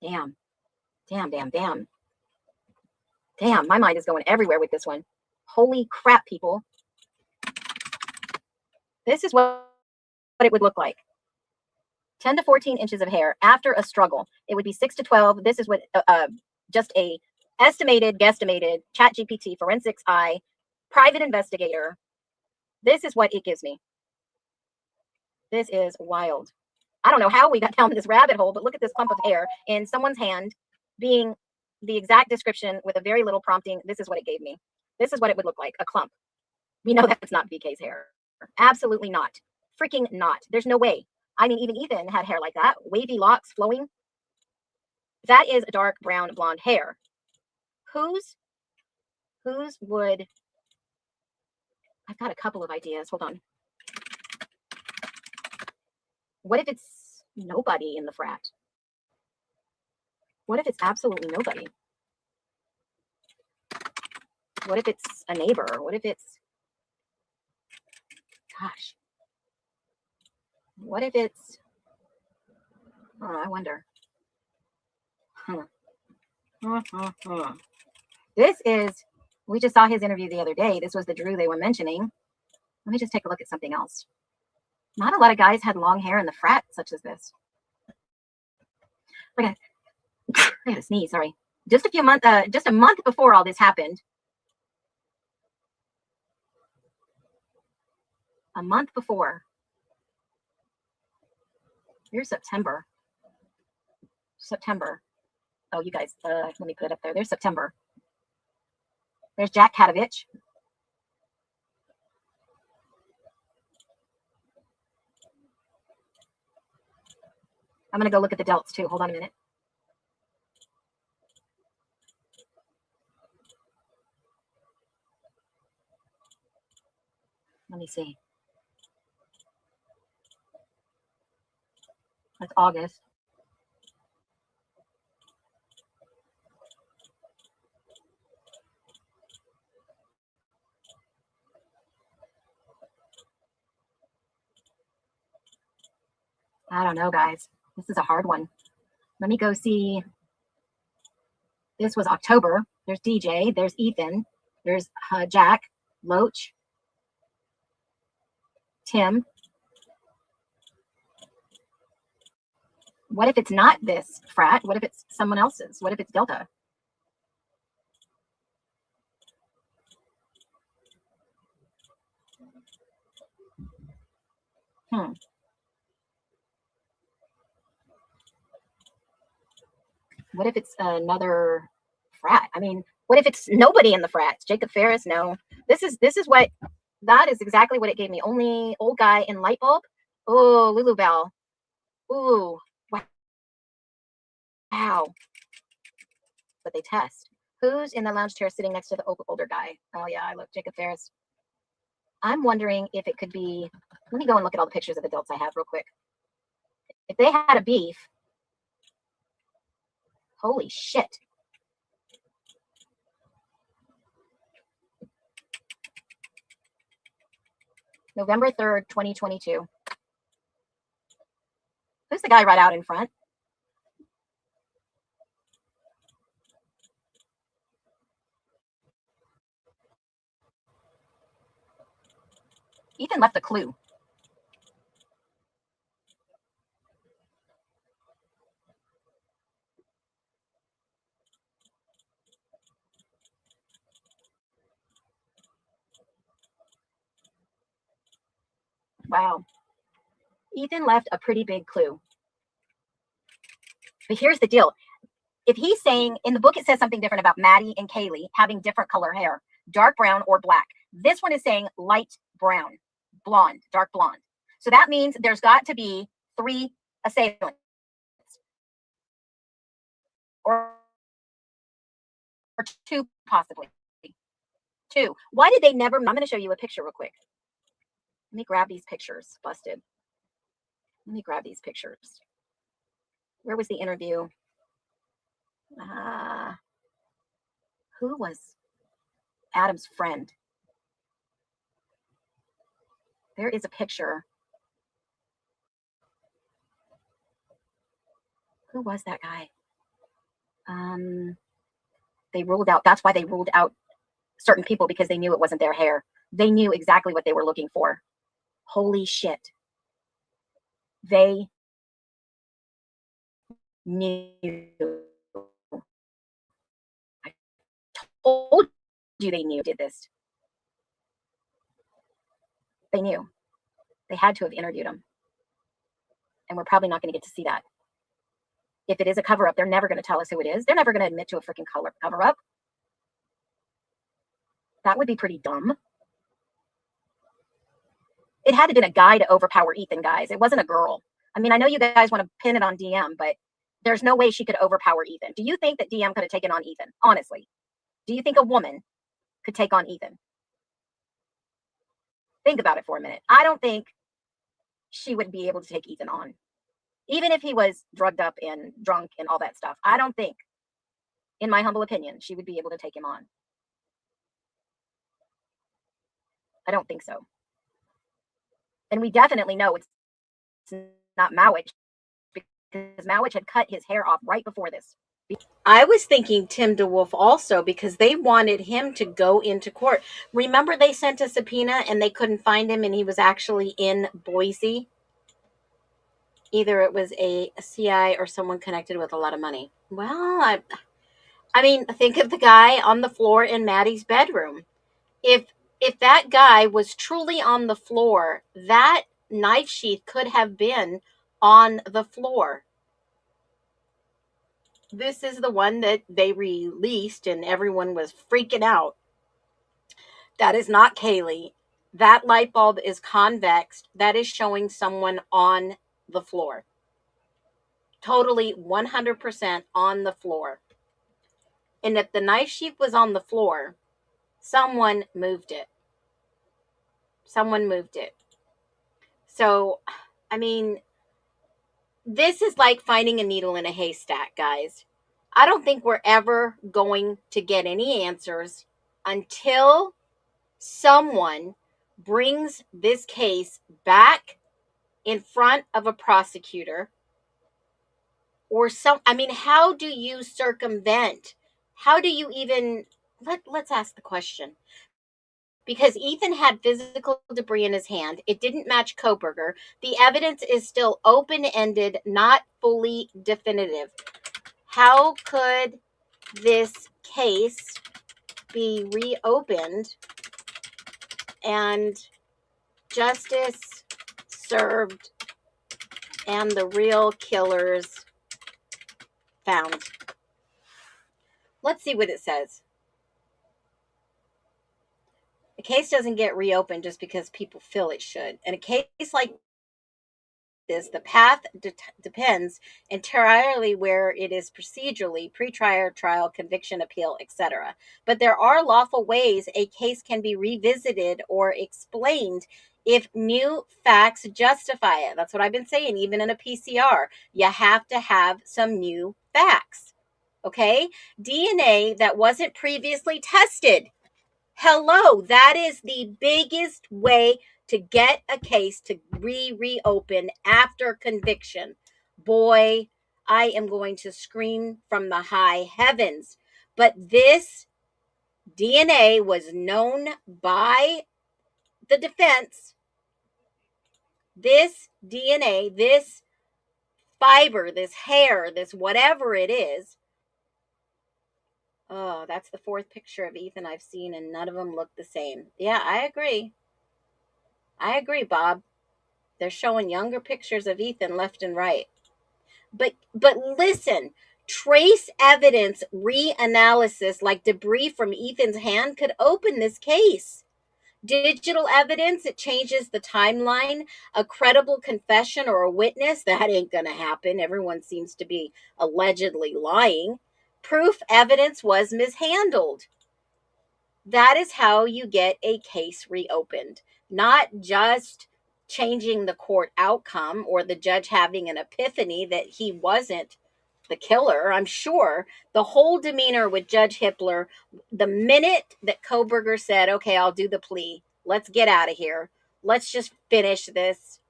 Damn. Damn, damn, damn. Damn, my mind is going everywhere with this one. Holy crap, people. This is what it would look like. 10 to 14 inches of hair after a struggle. It would be 6 to 12. This is what just a estimated, guesstimated ChatGPT forensics eye private investigator. This is what it gives me. This is wild. I don't know how we got down this rabbit hole, but look at this clump of hair in someone's hand being the exact description with a very little prompting. This is what it gave me. This is what it would look like, a clump. We know that's not VK's hair. Absolutely not. Freaking not. There's no way. I mean, even Ethan had hair like that. Wavy locks flowing. That is dark brown blonde hair. Whose would... I've got a couple of ideas. Hold on. What if it's nobody in the frat? What if it's absolutely nobody? What if it's a neighbor? What if it's... Gosh. What if it's... Oh, I wonder. This is... We just saw his interview the other day. This was the Drew they were mentioning. Let me just take a look at something else. Not a lot of guys had long hair in the frat such as this. I gotta sneeze, sorry. Just a month before all this happened. A month before. Here's September. September. Oh, you guys, let me put it up there. There's September. There's Jack Katovich. I'm going to go look at the delts too. Hold on a minute. Let me see. That's August. I don't know, guys. This is a hard one. Let me go see. This was October. There's DJ. There's Ethan. There's Jack, Loach, Tim. What if it's not this frat? What if it's someone else's? What if it's Delta? What if it's another frat? I mean, what if it's nobody in the frats? Jacob Ferris? No. This is what, that is exactly what it gave me. Only old guy in light bulb. Oh, Lulu Bell. Ooh. Wow. But they test. Who's in the lounge chair sitting next to the older guy? Oh yeah, I look, Jacob Ferris. I'm wondering if it could be, let me go and look at all the pictures of adults I have real quick. If they had a beef, holy shit. November 3rd, 2022. Who's the guy right out in front? Ethan left a clue. Wow. Ethan left a pretty big clue. But here's the deal. If he's saying, in the book it says something different about Maddie and Kaylee having different color hair. dark brown or black. This one is saying light brown, blonde, dark blonde. So that means there's got to be 3 assailants. Or 2 possibly. 2. Why did they never? I'm going to show you a picture real quick. Let me grab these pictures. Busted. Let me grab these pictures. Where was the interview? Who was Adam's friend? There is a picture. Who was that guy? They ruled out. That's why they ruled out certain people, because they knew it wasn't their hair. They knew exactly what they were looking for. Holy shit. They knew. I told you they knew did this. They knew. They had to have interviewed him. And we're probably not going to get to see that. If it is a cover-up, they're never going to tell us who it is. They're never going to admit to a freaking cover-up. That would be pretty dumb. It had to have been a guy to overpower Ethan, guys. It wasn't a girl. I mean, I know you guys want to pin it on DM, but there's no way she could overpower Ethan. Do you think that DM could have taken on Ethan? Honestly. Do you think a woman could take on Ethan? Think about it for a minute. I don't think she would be able to take Ethan on. Even if he was drugged up and drunk and all that stuff. I don't think, in my humble opinion, she would be able to take him on. I don't think so. And we definitely know it's not Mowich, because Mowich had cut his hair off right before this. I was thinking Tim DeWolf also, because they wanted him to go into court. Remember they sent a subpoena and they couldn't find him, and he was actually in Boise? Either it was a CI or someone connected with a lot of money. Well, I mean, think of the guy on the floor in Maddie's bedroom. If that guy was truly on the floor, that knife sheath could have been on the floor. This is the one that they released and everyone was freaking out. That is not Kaylee. That light bulb is convex. That is showing someone on the floor. Totally 100% on the floor. And if the knife sheath was on the floor, someone moved it. Someone moved it. So, I mean, this is like finding a needle in a haystack, guys. I don't think we're ever going to get any answers until someone brings this case back in front of a prosecutor or how do you circumvent? How do you even, let's ask the question. Because Ethan had physical debris in his hand. It didn't match Koberger. The evidence is still open-ended, not fully definitive. How could this case be reopened and justice served and the real killers found? Let's see what it says. The case doesn't get reopened just because people feel it should. In a case like this, the path depends entirely where it is procedurally, pre-trial, trial, conviction, appeal, etc. But there are lawful ways a case can be revisited or explained if new facts justify it. That's what I've been saying. Even in a PCR, you have to have some new facts. Okay? DNA that wasn't previously tested. Hello, that is the biggest way to get a case to reopen after conviction. Boy, I am going to scream from the high heavens. But this DNA was known by the defense. This DNA, this fiber, this hair, this whatever it is. Oh, that's the 4th picture of Ethan I've seen, and none of them look the same. Yeah, I agree. I agree, Bob. They're showing younger pictures of Ethan left and right. But listen, Trace evidence reanalysis, like debris from Ethan's hand, could open this case. Digital evidence, it changes the timeline. A credible confession or a witness, that ain't going to happen. Everyone seems to be allegedly lying. Proof evidence was mishandled. That is how you get a case reopened, not just changing the court outcome or the judge having an epiphany that he wasn't the killer. I'm sure the whole demeanor with Judge Hippler, the minute that Koberger said, okay, I'll do the plea, let's get out of here, let's just finish this,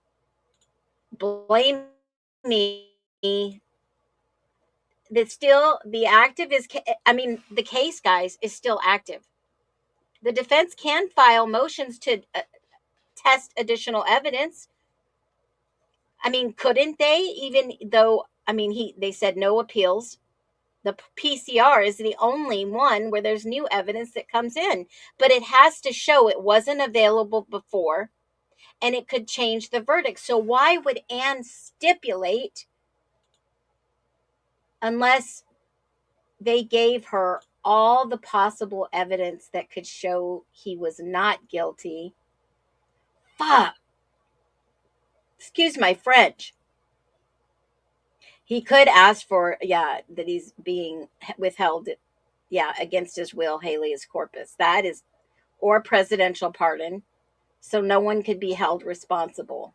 blame me, that still the active is, the case, guys, is still active. The defense can file motions to test additional evidence. Couldn't they? Even though, they said no appeals. The PCR is the only one where there's new evidence that comes in, but it has to show it wasn't available before and it could change the verdict. So why would Anne stipulate unless they gave her all the possible evidence that could show he was not guilty? Fuck. Excuse my French. He could ask for, that he's being withheld, against his will, habeas corpus. That is, or presidential pardon, so no one could be held responsible.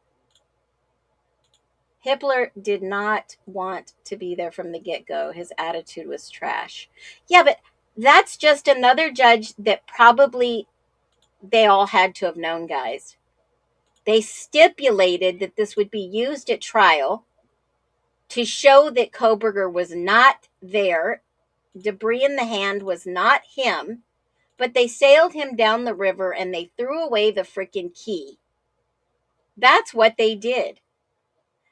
Hippler did not want to be there from the get-go. His attitude was trash. Yeah, but that's just another judge that probably they all had to have known, guys. They stipulated that this would be used at trial to show that Koberger was not there. Debris in the hand was not him, but they sailed him down the river and they threw away the freaking key. That's what they did.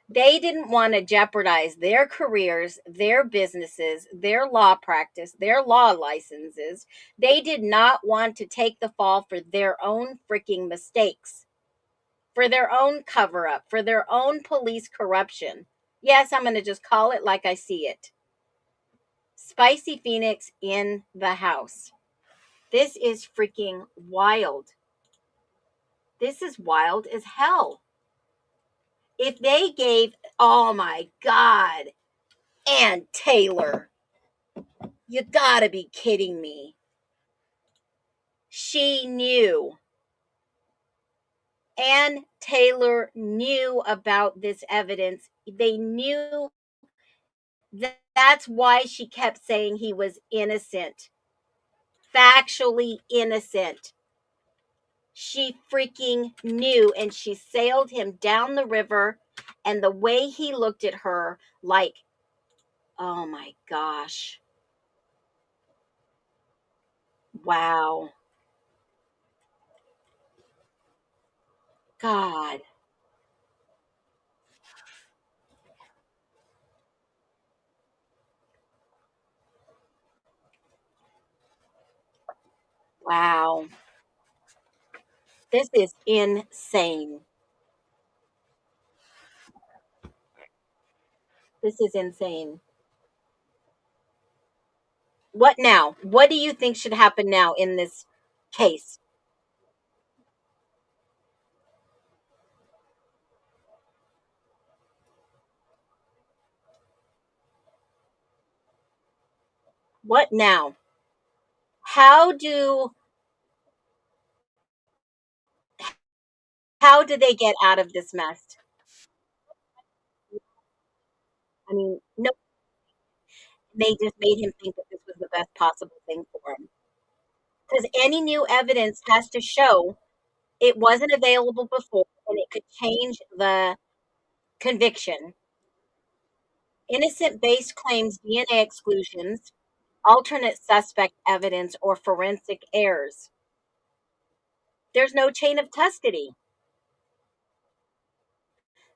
They didn't want to jeopardize their careers, their businesses, their law practice, their law licenses. They did not want to take the fall for their own freaking mistakes, for their own cover up, for their own police corruption. Yes, I'm going to just call it like I see it. Spicy Phoenix in the house. This is freaking wild. This is wild as hell. If they gave, oh my God, Ann Taylor, you gotta be kidding me. She knew. Ann Taylor knew about this evidence. They knew. That's why she kept saying he was innocent. Factually innocent. She freaking knew, and she sailed him down the river, and the way he looked at her, like, oh my gosh. Wow. God. Wow. This is insane. This is insane. What now? What do you think should happen now in this case? What now? How do how do they get out of this mess? No, they just made him think that this was the best possible thing for him. Because any new evidence has to show it wasn't available before and it could change the conviction. Innocent based claims, DNA exclusions, alternate suspect evidence, or forensic errors. There's no chain of custody.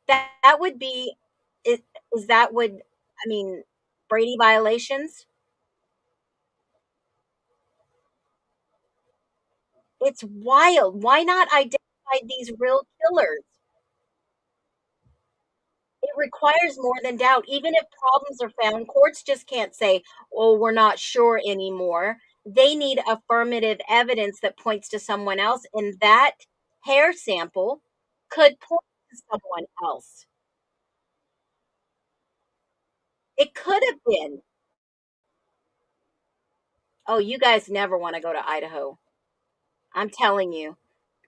That would be, is that would, Brady violations? It's wild. Why not identify these real killers? It requires more than doubt. Even if problems are found, courts just can't say, oh, we're not sure anymore. They need affirmative evidence that points to someone else, and that hair sample could point to someone else. It could have been. Oh, you guys never want to go to Idaho. I'm telling you.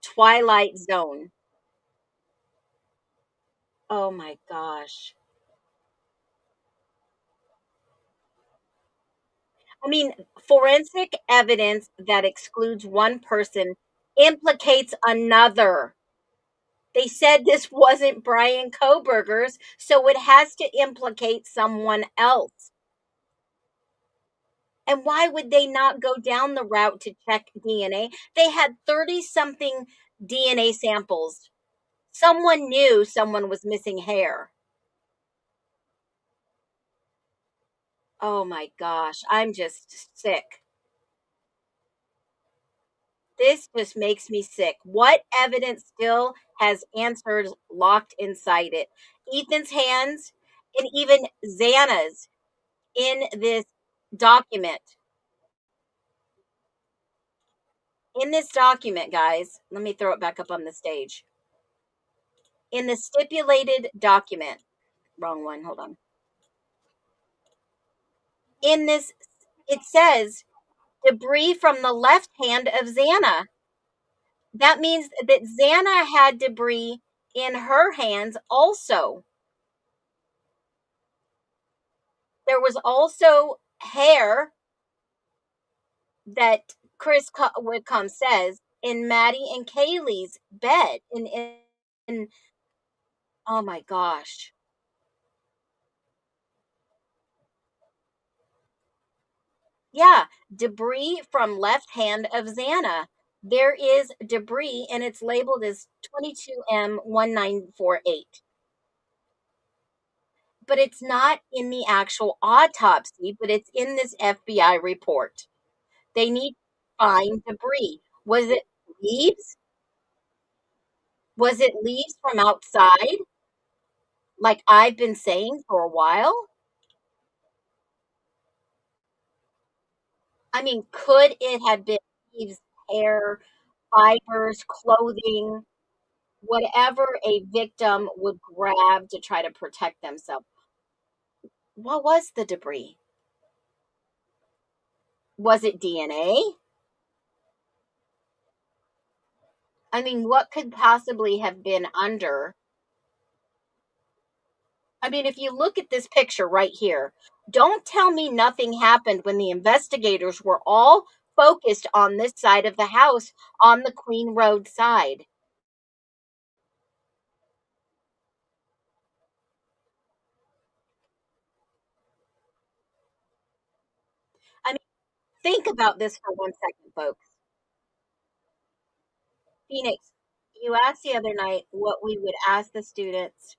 Twilight Zone. Oh my gosh. I mean, forensic evidence that excludes one person implicates another. They said this wasn't Brian Koberger's, so it has to implicate someone else. And why would they not go down the route to check DNA? They had 30 something DNA samples. Someone knew someone was missing hair. Oh my gosh, I'm just sick. This just makes me sick. What evidence still has answers locked inside it? Ethan's hands and even Xana's in this document. In this document, guys, let me throw it back up on the stage. In the stipulated document, wrong one, hold on. In this, it says debris from the left hand of Xana. That means that Xana had debris in her hands also. There was also hair that Chris Whitcomb says in Maddie and Kaylee's bed. In oh my gosh. Yeah, debris from left hand of Xana. There is debris and it's labeled as 22M1948. But it's not in the actual autopsy, but it's in this FBI report. They need to find debris. Was it leaves? Was it leaves from outside? Like I've been saying for a while? I mean, could it have been leaves, hair, fibers, clothing, whatever a victim would grab to try to protect themselves? What was the debris? Was it DNA? I mean, what could possibly have been under? I mean, if you look at this picture right here, don't tell me nothing happened when the investigators were all focused on this side of the house on the Queen Road side. I mean, think about this for 1 second, folks. Phoenix, you asked the other night what we would ask the students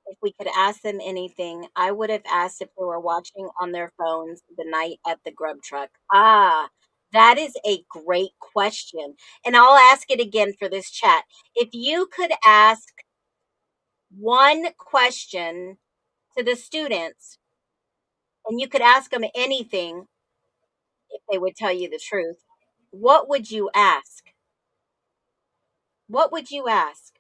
if we could ask them anything. I would have asked if they were watching on their phones the night at the grub truck. Ah, that is a great question. And I'll ask it again for this chat. If you could ask one question to the students and you could ask them anything if they would tell you the truth, what would you ask? What would you ask?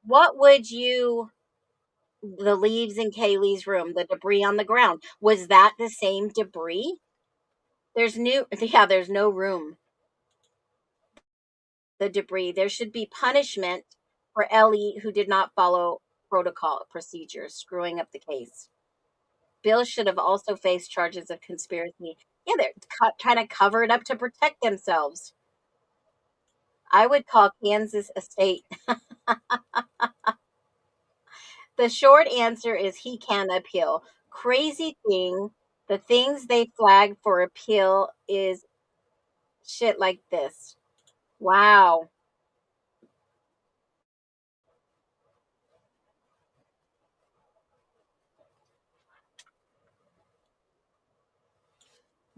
What would you the leaves in Kaylee's room, the debris on the ground, was that the same debris? There's no room. The debris. There should be punishment for Ellie who did not follow protocol procedures, screwing up the case. Bill should have also faced charges of conspiracy. Yeah, they're trying to cover it up to protect themselves. I would call Kansas a state. The short answer is he can appeal. Crazy thing, the things they flag for appeal is shit like this. Wow.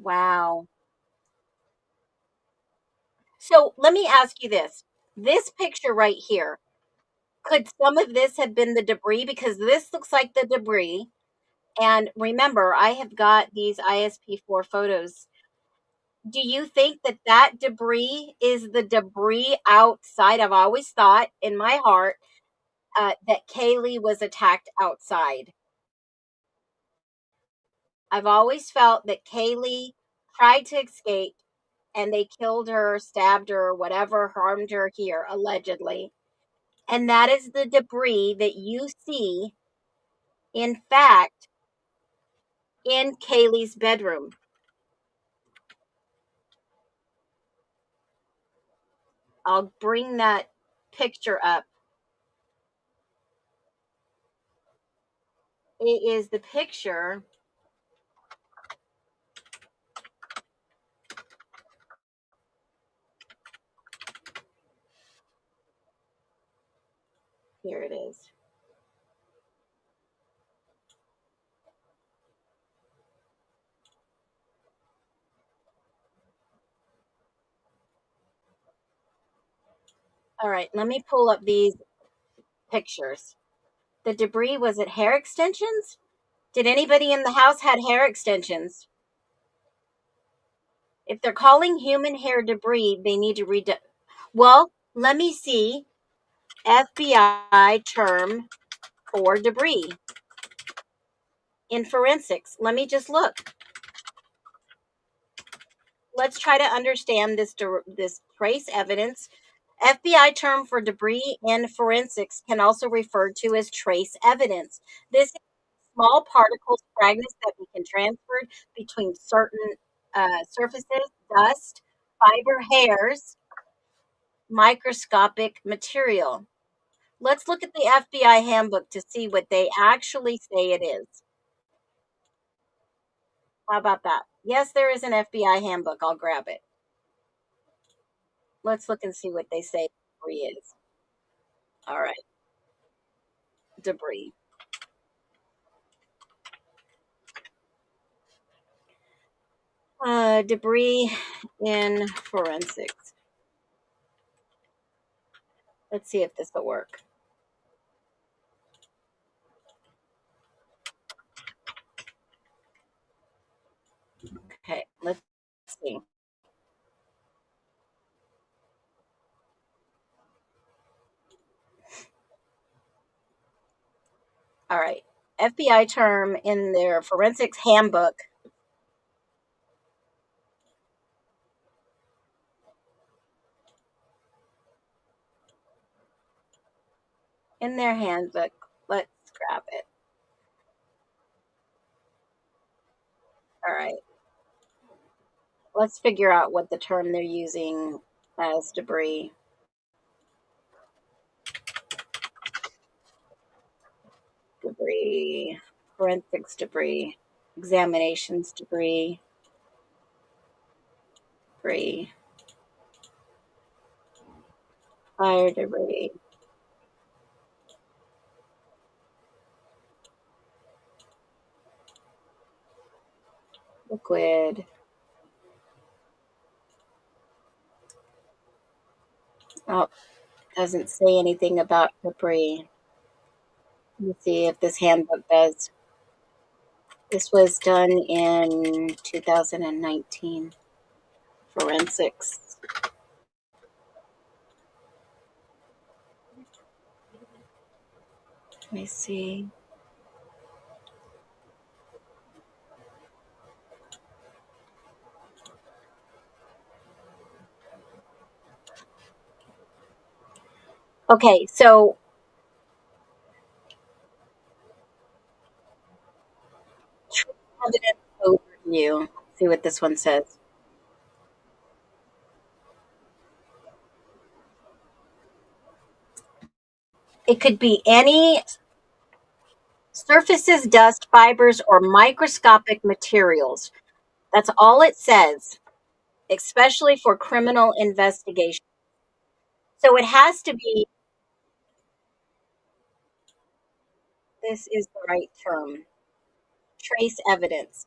Wow. So let me ask you this. This picture right here, could some of this have been the debris? Because this looks like the debris. And remember, I have got these ISP4 photos. Do you think that that debris is the debris outside? I've always thought in my heart that Kaylee was attacked outside. I've always felt that Kaylee tried to escape and they killed her, stabbed her, whatever, harmed her here, allegedly. And that is the debris that you see, in fact, in Kaylee's bedroom. I'll bring that picture up. It is the picture. Here it is. All right, let me pull up these pictures. The debris, was it hair extensions? Did anybody in the house had hair extensions? If they're calling human hair debris, they need to read. Well, let me see. FBI term for debris in forensics. Let me just look. Let's try to understand this trace evidence. FBI term for debris in forensics can also refer to as trace evidence. This is small particles, fragments that we can transfer between certain surfaces, dust, fiber hairs, microscopic material. Let's look at the FBI handbook to see what they actually say it is. How about that? Yes, there is an FBI handbook. I'll grab it. Let's look and see what they say debris is. All right, debris. Debris in forensics. Let's see if this will work. Okay, let's see. All right. FBI term in their forensics handbook. In their handbook. Let's grab it. All right. Let's figure out what the term they're using as debris. Debris, forensics debris, examinations debris, debris, fire debris. Liquid. Oh, doesn't say anything about debris. Let me see if this handbook does. This was done in 2019. Forensics. Let me see. Okay, so evidence overview. Let's see what this one says. It could be any surfaces, dust, fibers, or microscopic materials. That's all it says, especially for criminal investigation. So it has to be, this is the right term, trace evidence.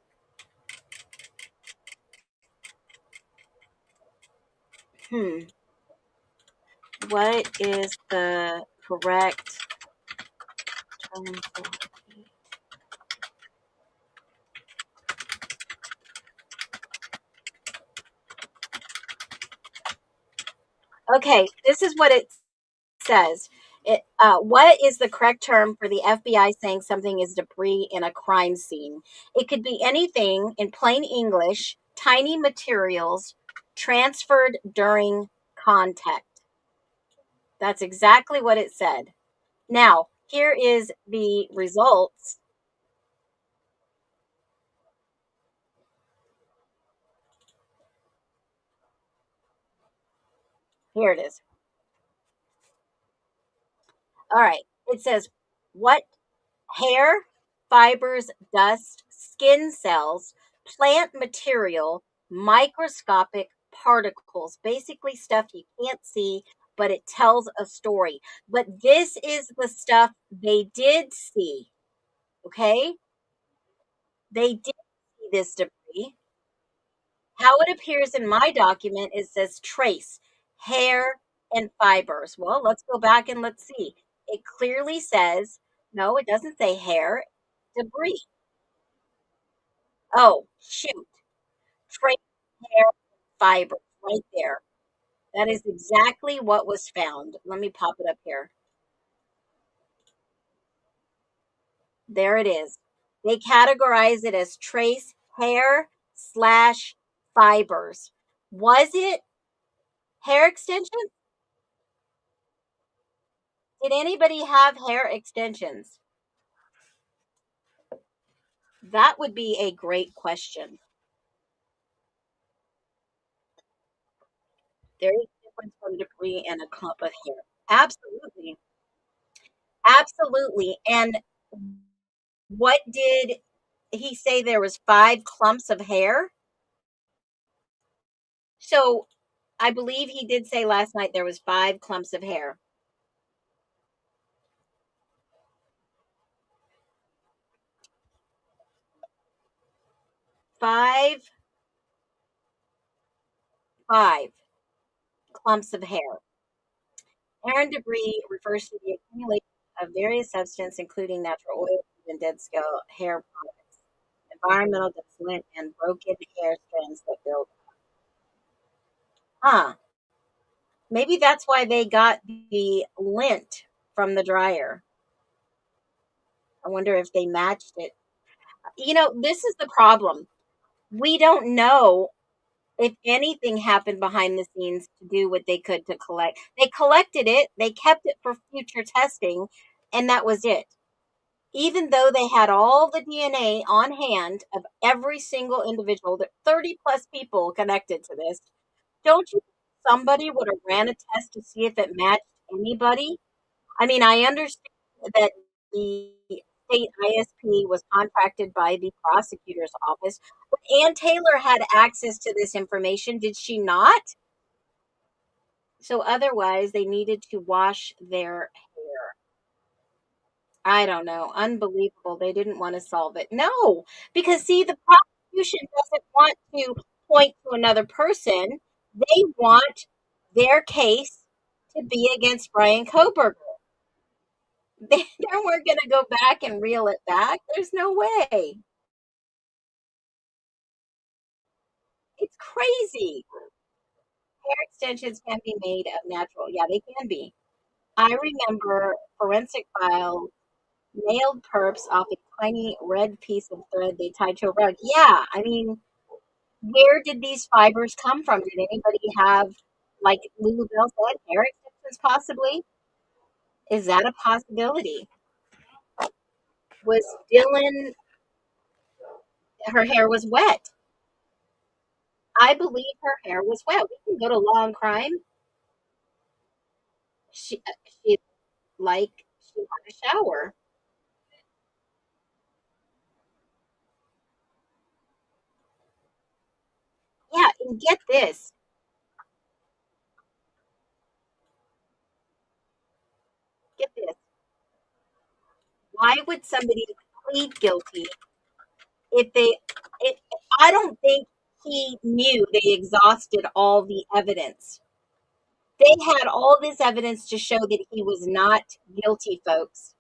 What is the correct term for heat? Okay, this is what it says. What is the correct term for the FBI saying something is debris in a crime scene? It could be anything in plain English, tiny materials transferred during contact. That's exactly what it said. Now, here is the results. Here it is. All right. It says, what hair, fibers, dust, skin cells, plant material, microscopic particles, basically stuff you can't see, but it tells a story. But this is the stuff they did see. Okay? They did see this debris. How it appears in my document, it says trace, hair, and fibers. Well, let's go back and let's see. It clearly says, no, it doesn't say hair, debris. Oh, shoot. Trace, hair, fibers, right there. That is exactly what was found. Let me pop it up here. There it is. They categorize it as trace, hair, slash, fibers. Was it hair extensions? Did anybody have hair extensions? That would be a great question. There is a difference from debris and a clump of hair. Absolutely. Absolutely. And what did he say there was 5 clumps of hair? So I believe he did say last night there was 5 clumps of hair. 5 clumps of hair. Hair and debris refers to the accumulation of various substances, including natural oil and dead scale hair products, environmental effluent, and broken hair strands that build. Huh. Maybe that's why they got the lint from the dryer. I wonder if they matched it. This is the problem. We don't know if anything happened behind the scenes to do what they could to collect. They collected it, they kept it for future testing, and that was it. Even though they had all the DNA on hand of every single individual, that 30 plus people connected to this, don't you think somebody would have ran a test to see if it matched anybody? I mean, I understand that the state ISP was contracted by the prosecutor's office, but Ann Taylor had access to this information, did she not? So otherwise, they needed to wash their hair. I don't know. Unbelievable. They didn't want to solve it. No, because see, the prosecution doesn't want to point to another person. They want their case to be against Brian Koberger. They weren't going to go back and reel it back. There's no way. It's crazy. Hair extensions can be made of natural. Yeah, they can be. I remember forensic files nailed perps off a tiny red piece of thread they tied to a rug. Yeah, I mean, where did these fibers come from? Did anybody have, like Lulu Bell said, hair extensions possibly? Is that a possibility? Was Dylan, her hair was wet? I believe her hair was wet. We can go to Law and Crime. She like she had a shower. Yeah, and get this. Why would somebody plead guilty if they? It, I don't think he knew they exhausted all the evidence. They had all this evidence to show that he was not guilty, folks.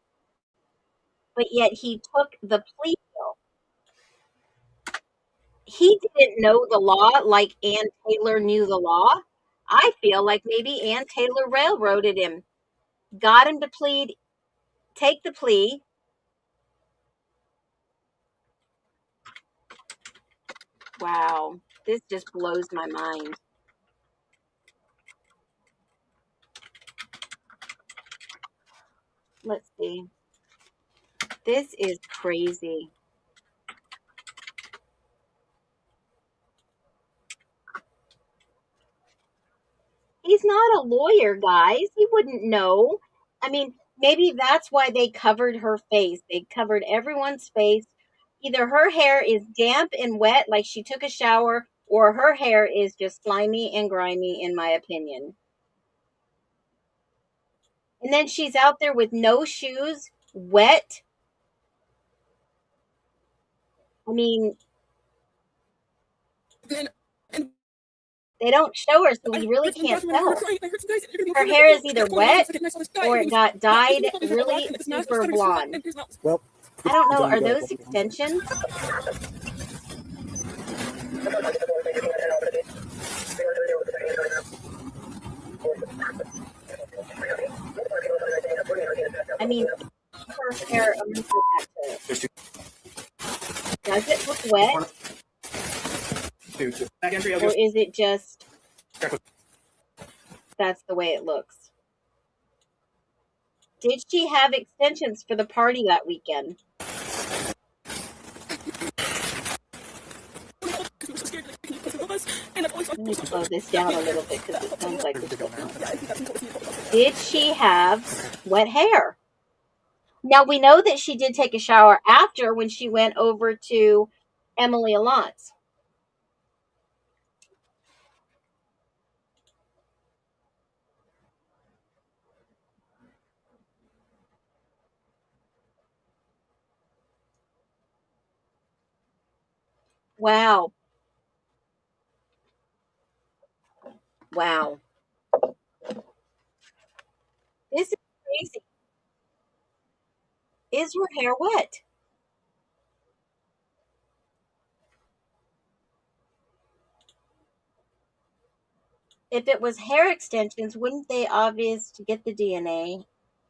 But yet he took the plea deal. He didn't know the law like Ann Taylor knew the law. I feel like maybe Ann Taylor railroaded him, got him to take the plea. Wow, this just blows my mind. Let's see. This is crazy. He's not a lawyer, guys. He wouldn't know. I mean, maybe that's why they covered her face. They covered everyone's face. Either her hair is damp and wet, like she took a shower, or her hair is just slimy and grimy, in my opinion. And then she's out there with no shoes, wet. I mean, they don't show her, so we really can't tell. Her hair is either wet or it got dyed really super blonde. Well, I don't know. Are those extensions? I mean, her hair. I'm gonna go back to it. Does it look wet? Or is it just that's the way it looks? Did she have extensions for the party that weekend? Let me slow this down a little bit because it sounds like it's did she have wet hair? Now we know that she did take a shower after when she went over to Emily Alon's. Wow. Wow. This is crazy. Is her hair wet? If it was hair extensions, wouldn't they obvious to get the DNA?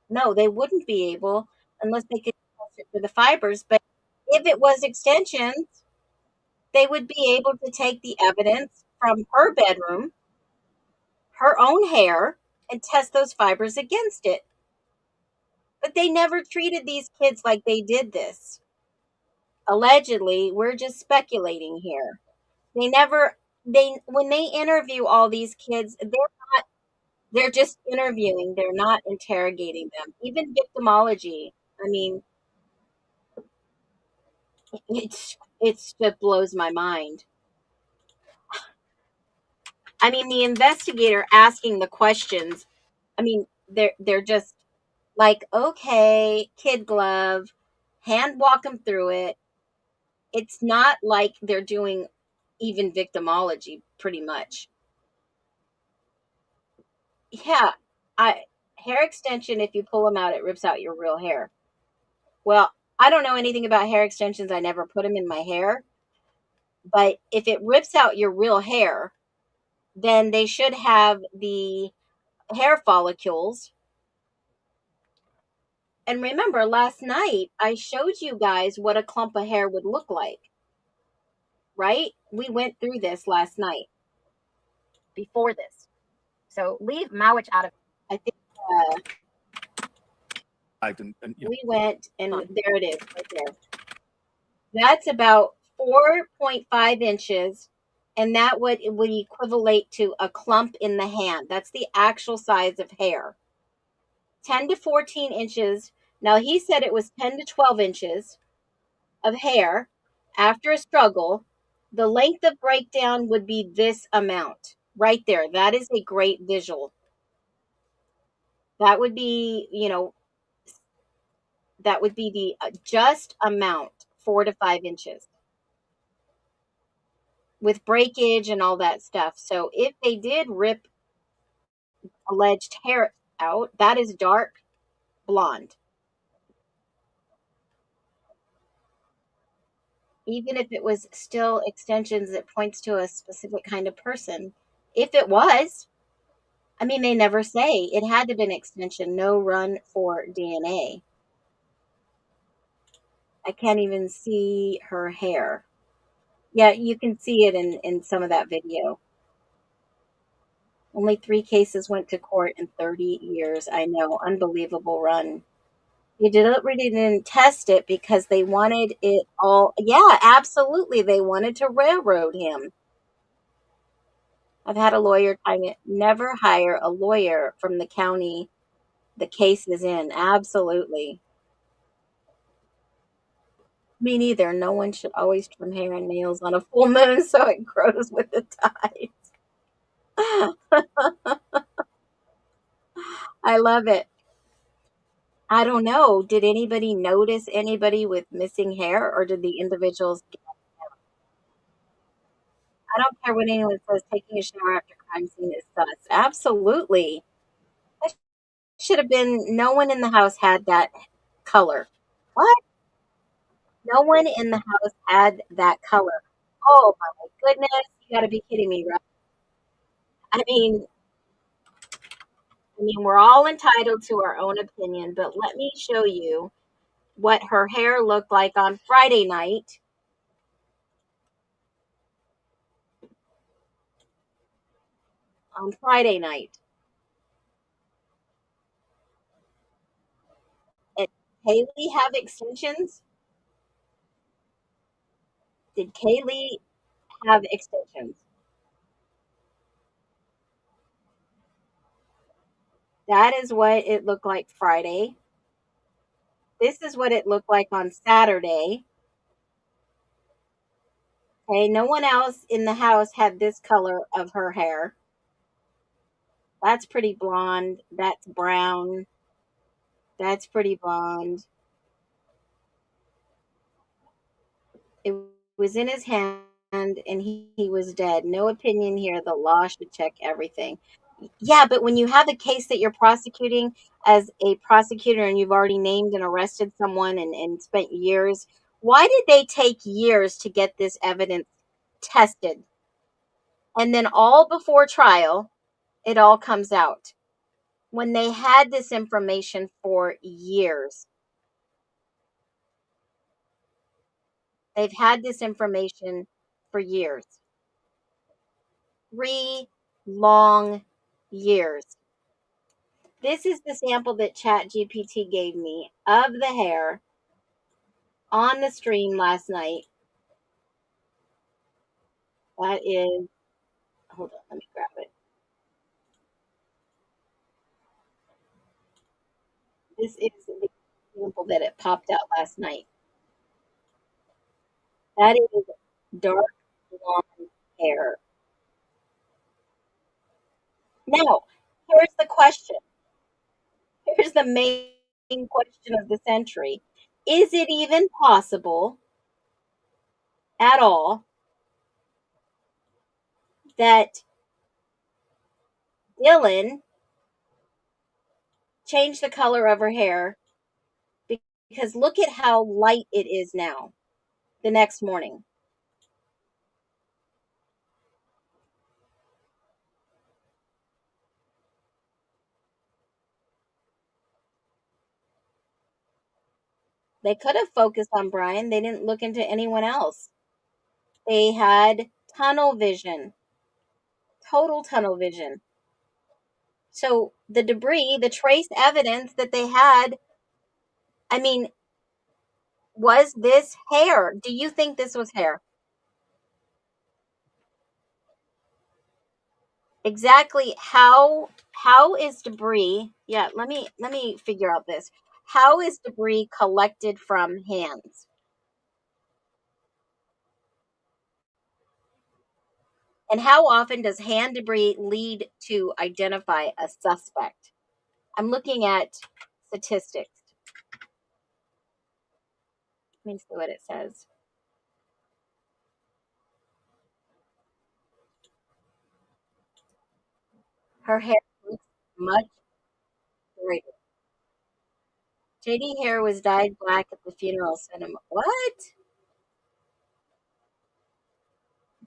No, they wouldn't be able unless they could test it for the fibers. But if it was extensions, they would be able to take the evidence from her bedroom, her own hair, and test those fibers against it. But they never treated these kids like they did this. Allegedly, we're just speculating here. They never when they interview all these kids, they're just interviewing, they're not interrogating them. Even victimology, I mean, it's just blows my mind. I mean, the investigator asking the questions, I mean, they're just like, okay, kid glove, hand walk them through it. It's not like they're doing even victimology, pretty much. Yeah, hair extension. If you pull them out, it rips out your real hair. Well, I don't know anything about hair extensions. I never put them in my hair. But if it rips out your real hair, then they should have the hair follicles. And remember, last night I showed you guys what a clump of hair would look like. Right? We went through this last night before this. So leave Mowich out of it. I think we went, and there it is right there. That's about 4.5 inches, and that would equivalent to a clump in the hand. That's the actual size of hair. 10 to 14 inches. Now, he said it was 10 to 12 inches of hair after a struggle. The length of breakdown would be this amount right there. That is a great visual. That would be, that would be the just amount, 4 to 5 inches with breakage and all that stuff. So if they did rip alleged hair out. That is dark blonde. Even if it was still extensions, it points to a specific kind of person. If it was, I mean, they never say. It had to be an extension, no run for DNA. I can't even see her hair. Yeah, you can see it in some of that video. Only 3 cases went to court in 30 years. I know, unbelievable run. They deliberately didn't test it because they wanted it all. Yeah, absolutely. They wanted to railroad him. I've had a lawyer tell me never hire a lawyer from the county the case is in. Absolutely. Me neither. No one should always trim hair and nails on a full moon so it grows with the tide. I love it. I don't know. Did anybody notice anybody with missing hair, or did the individuals? I don't care what anyone says. Taking a shower after crime scene is sus. Absolutely. That should have been. No one in the house had that color. What? No one in the house had that color. Oh my goodness! You got to be kidding me, right? I mean, we're all entitled to our own opinion, but let me show you what her hair looked like on Friday night. On Friday night. Did Kaylee have extensions? Did Kaylee have extensions? That is what it looked like Friday. This is what it looked like on Saturday. Okay, no one else in the house had this color of her hair. That's pretty blonde. That's brown. That's pretty blonde. It was in his hand and he was dead. No opinion here. The law should check everything. Yeah, but when you have a case that you're prosecuting as a prosecutor and you've already named and arrested someone and spent years, why did they take years to get this evidence tested? And then all before trial, it all comes out. When they had this information for years. They've had this information for years. 3 long years. This is the sample that ChatGPT gave me of the hair on the stream last night. That is, hold on, let me grab it. This is the sample that it popped out last night. That is dark blonde hair. Now, here's the question. Here's the main question of the century. Is it even possible at all that Dylan changed the color of her hair? Because look at how light it is now the next morning. They could have focused on Brian. They didn't look into anyone else. They had tunnel vision, total tunnel vision. So the debris, the trace evidence that they had, I mean, was this hair? Do you think this was hair? Exactly how is debris? Yeah, let me figure out this. How is debris collected from hands? And how often does hand debris lead to identify a suspect? I'm looking at statistics. Let me see what it says. Her hair looks much greater. JD hair was dyed black at the funeral cinema. What?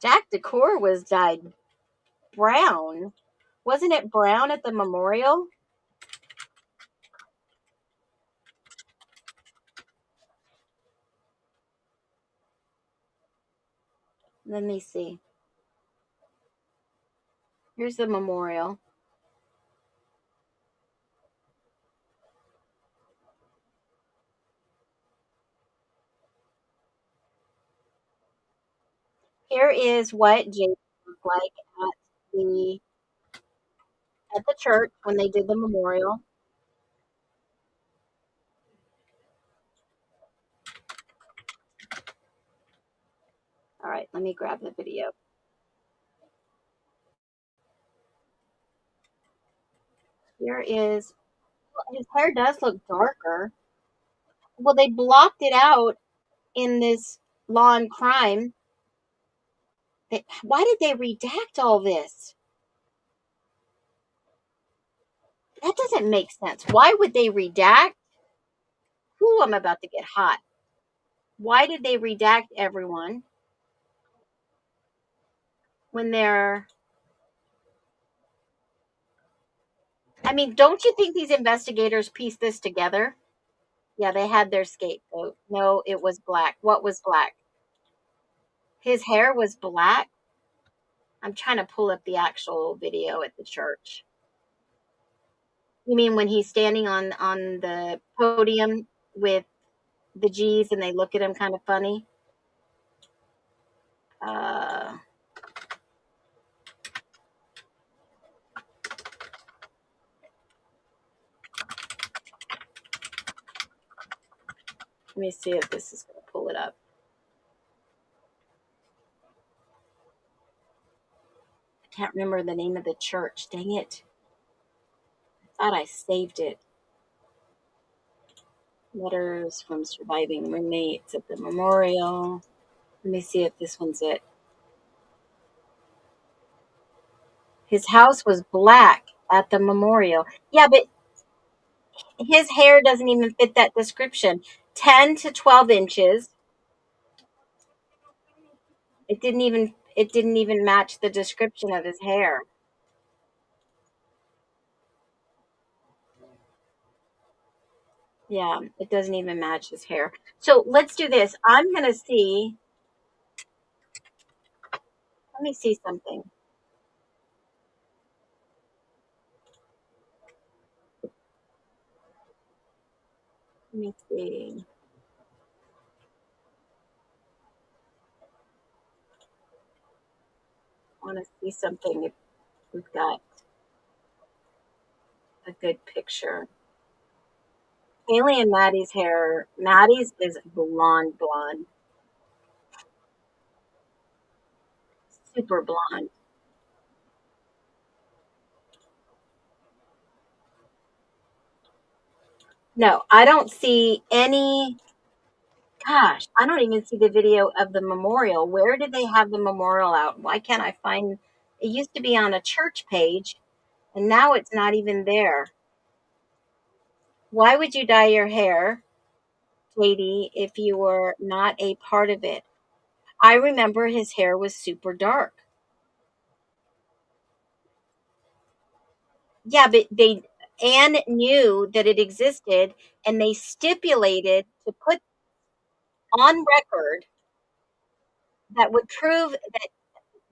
Jack Decor was dyed brown. Wasn't it brown at the memorial? Let me see. Here's the memorial. Here is what JD looked like at the church when they did the memorial. All right, let me grab the video. Here is, his hair does look darker. Well, they blocked it out in this Law and Crime. Why did they redact all this? That doesn't make sense. Why would they redact? Ooh, I'm about to get hot. Why did they redact everyone when they're... I mean, don't you think these investigators pieced this together? Yeah, they had their scapegoat. No, it was black. What was black? His hair was black? I'm trying to pull up the actual video at the church. You mean when he's standing on the podium with the G's and they look at him kind of funny? Let me see if this is going to pull it up. I can't remember the name of the church. Dang it. I thought I saved it. Letters from surviving roommates at the memorial. Let me see if this one's it. His house was black at the memorial. Yeah, but his hair doesn't even fit that description. 10 to 12 inches. It didn't even match the description of his hair. Yeah, it doesn't even match his hair. So let's do this. I'm going to see. Let me see something. Let me see. I want to see something if we've got a good picture. Haley and Maddie's hair. Maddie's is blonde. Super blonde. No, I don't see any. Gosh, I don't even see the video of the memorial. Where did they have the memorial out? Why can't I find it? Used to be on a church page, and now it's not even there. Why would you dye your hair, Katie, if you were not a part of it? I remember his hair was super dark. Yeah, but Anne knew that it existed, and they stipulated to put on record that would prove that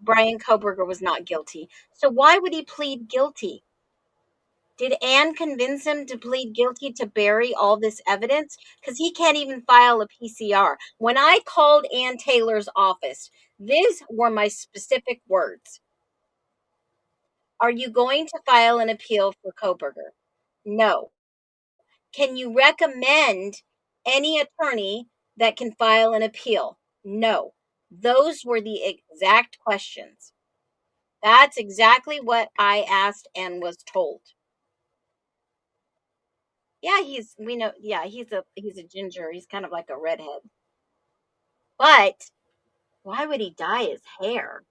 Brian Koberger was not guilty. So why would he plead guilty? Did Anne convince him to plead guilty to bury all this evidence? Because he can't even file a PCR. When I called Ann Taylor's office, these were my specific words. Are you going to file an appeal for Koberger? No. Can you recommend any attorney that can file an appeal? No. Those were the exact questions. That's exactly what I asked and was told. Yeah, he's a ginger. He's kind of like a redhead. But why would he dye his hair?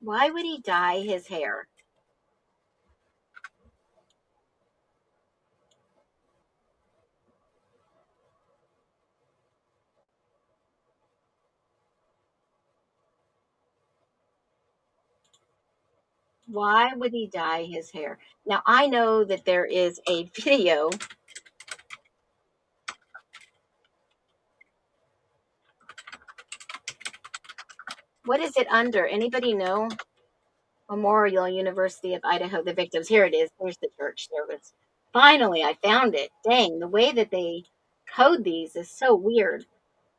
Why would he dye his hair? Why would he dye his hair? Now, I know that there is a video. What is it under? Anybody know? Memorial University of Idaho, the victims. Here it is. There's the church service. Finally, I found it. Dang, the way that they code these is so weird.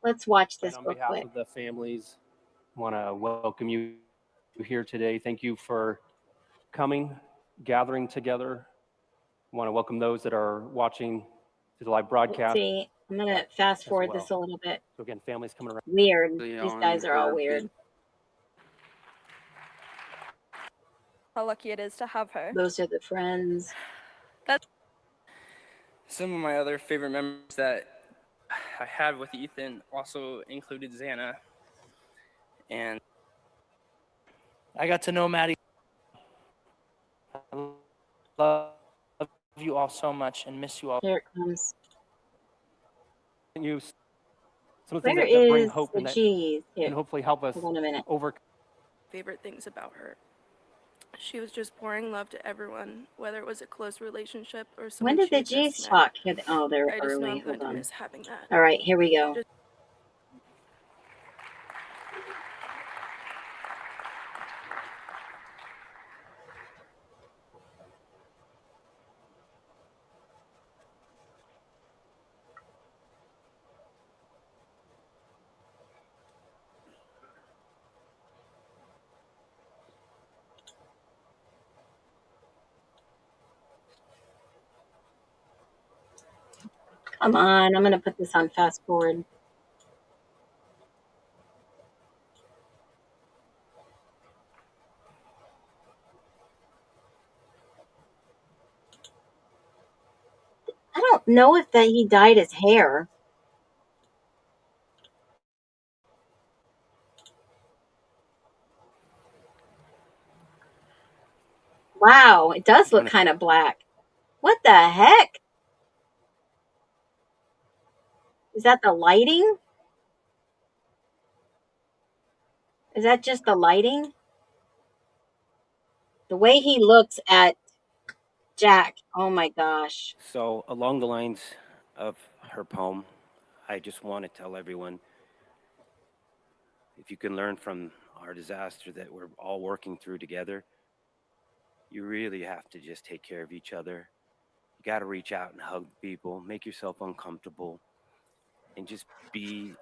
Let's watch this On real behalf quick. of the families, I want to welcome you here today. Thank you for coming, gathering together. I want to welcome those that are watching the live Let's broadcast. see, I'm going to fast forward well. this a little bit. So again, families coming around. Weird. These guys are all weird. How lucky it is to have her. Those are the friends. Some of my other favorite memories that I had with Ethan also included Xana. And I got to know Maddie. I love you all so much and miss you all. Here it comes. You some of the things Where that bring is hope the and that G's? Here, can hopefully help us hold on a minute. overcome. Favorite things about her. She was just pouring love to everyone, whether it was a close relationship or someone When did she the had just G's met. talk? Oh, they're I just know early. I'm going Hold to on. miss having that. All right, here we go. Come on, I'm going to put this on fast forward. I don't know if that he dyed his hair. Wow, it does look kind of black. What the heck? Is that the lighting? Is that just the lighting? The way he looks at Jack. Oh my gosh. So, along the lines of her poem, I just want to tell everyone, if you can learn from our disaster that we're all working through together, you really have to just take care of each other. You got to reach out and hug people, make yourself uncomfortable, and just be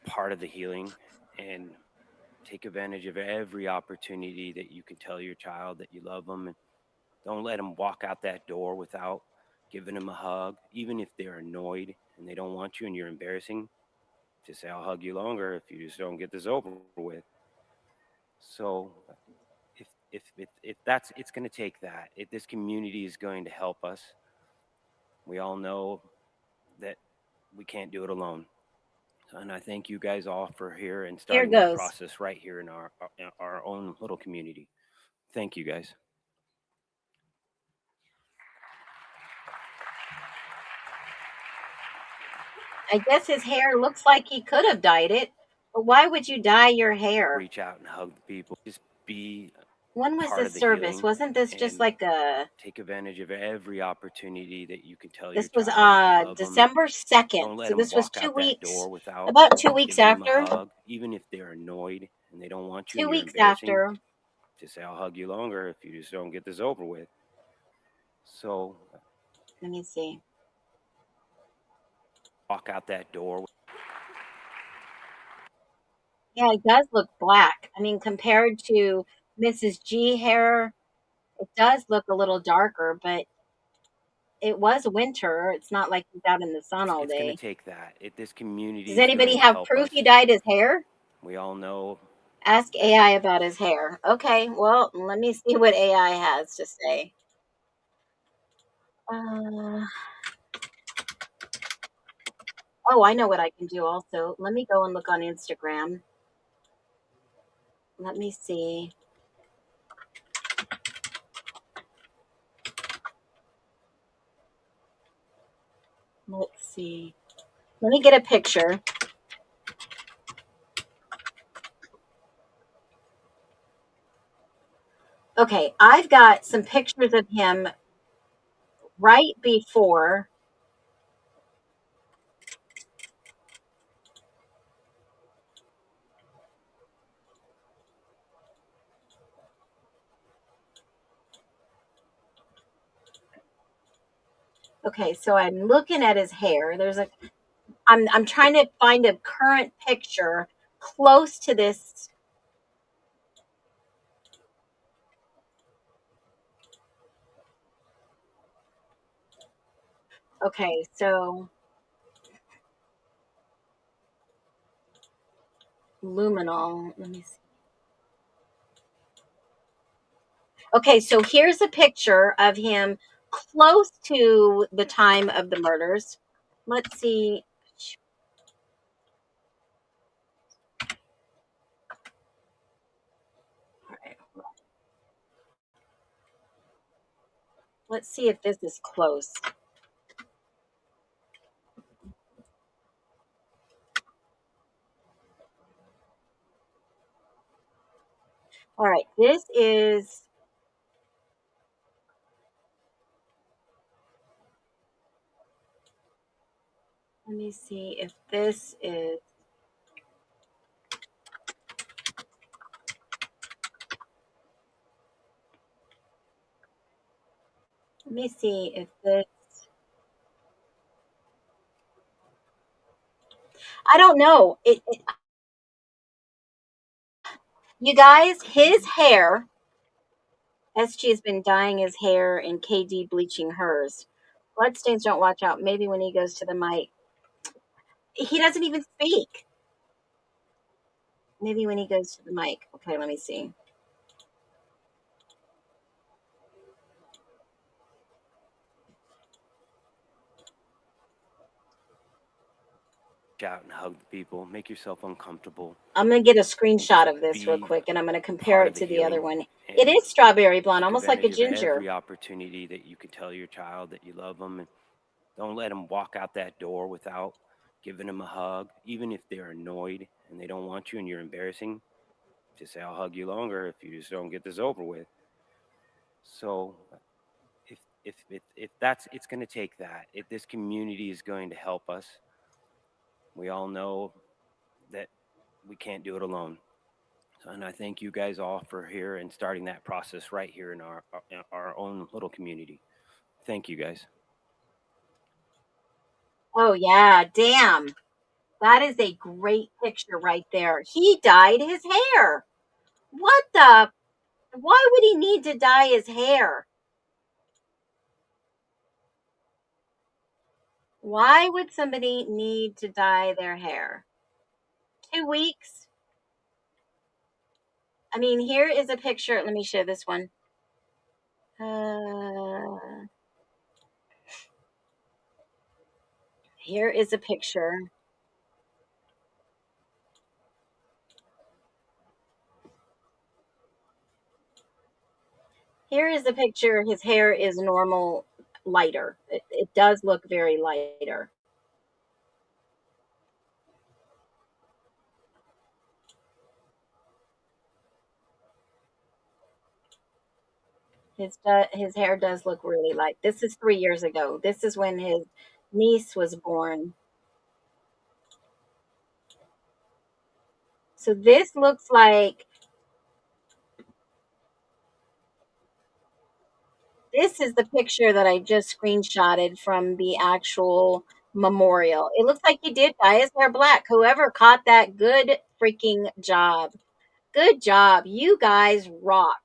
part of the healing and take advantage of every opportunity that you can tell your child that you love them, and don't let them walk out that door without giving them a hug, even if they're annoyed and they don't want you and you're embarrassing. Just say, I'll hug you longer if you just don't get this over with. So if that's, it's going to take that. This community is going to help us. We all know that we can't do it alone. And I thank you guys all for here and starting the process right here in our own little community. Thank you guys. I guess his hair looks like he could have dyed it, but why would you dye your hair? Reach out and hug people. Just be. When was this service? Wasn't this just like a... Take advantage of every opportunity that you can tell This your was child December 2nd, so this was 2 weeks, about 2 weeks after. Hug, even if they're annoyed and they don't want you. 2 weeks after. Just say, I'll hug you longer if you just don't get this over with. So. Let me see. Walk out that door. Yeah, it does look black. I mean, compared to Mrs. G hair, it does look a little darker, but it was winter. It's not like he's out in the sun all day. It's going to take that. This community. Does anybody have proof he dyed his hair? We all know. Ask AI about his hair. Okay, well, let me see what AI has to say. Oh, I know what I can do also. Let me go and look on Instagram. Let me see. see. Let me get a picture. Okay, I've got some pictures of him right before. Okay, so I'm looking at his hair. I'm trying to find a current picture close to this. Okay, so luminol. Let me see. Okay, so here's a picture of him close to the time of the murders. Let's see. All right. Let's see if this is close. All right, this is. Let me see if this is. Let me see if this. I don't know. You guys, his hair. SG has been dyeing his hair and KD bleaching hers. Bloodstains don't watch out. Maybe when he goes to the mic. He doesn't even speak. Maybe when he goes to the mic. Okay, let me see. Out and hug people, make yourself uncomfortable. I'm going to get a screenshot of this real quick, and I'm going to compare it to the other one. It is strawberry blonde, almost like a ginger. Every opportunity that you can tell your child that you love them, and don't let them walk out that door without giving them a hug, even if they're annoyed and they don't want you and you're embarrassing. Just say, I'll hug you longer if you just don't get this over with. So if that's, it's going to take that. If this community is going to help us, we all know that we can't do it alone. And I thank you guys all for here and starting that process right here in our own little community. Thank you guys. Oh, yeah. Damn. That is a great picture right there. He dyed his hair. What the? Why would he need to dye his hair? Why would somebody need to dye their hair? 2 weeks? I mean, here is a picture. Let me show this one. Here is a picture. Here is a picture. His hair is normal, lighter. It does look very lighter. His hair does look really light. This is 3 years ago. This is when his niece was born. So this looks like. This is the picture that I just screenshotted from the actual memorial. It looks like he did dye his hair black. Whoever caught that, good freaking job. Good job. You guys rock.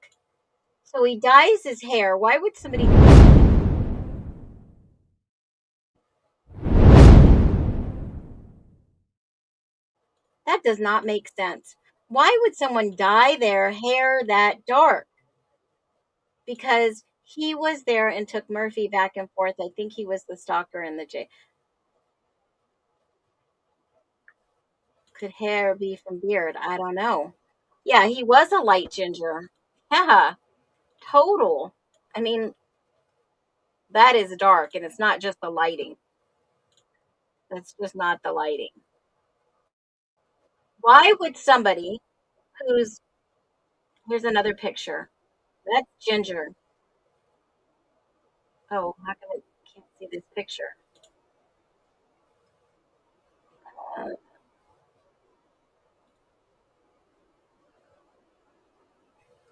So he dyes his hair. Why would somebody? That does not make sense. Why would someone dye their hair that dark? Because he was there and took Murphy back and forth. I think he was the stalker in the jail. Could hair be from beard? I don't know. Yeah, he was a light ginger. Yeah, total. I mean, that is dark, and it's not just the lighting. That's just not the lighting. Why would somebody who's, here's another picture. That's Ginger. Oh, how come I can't see this picture?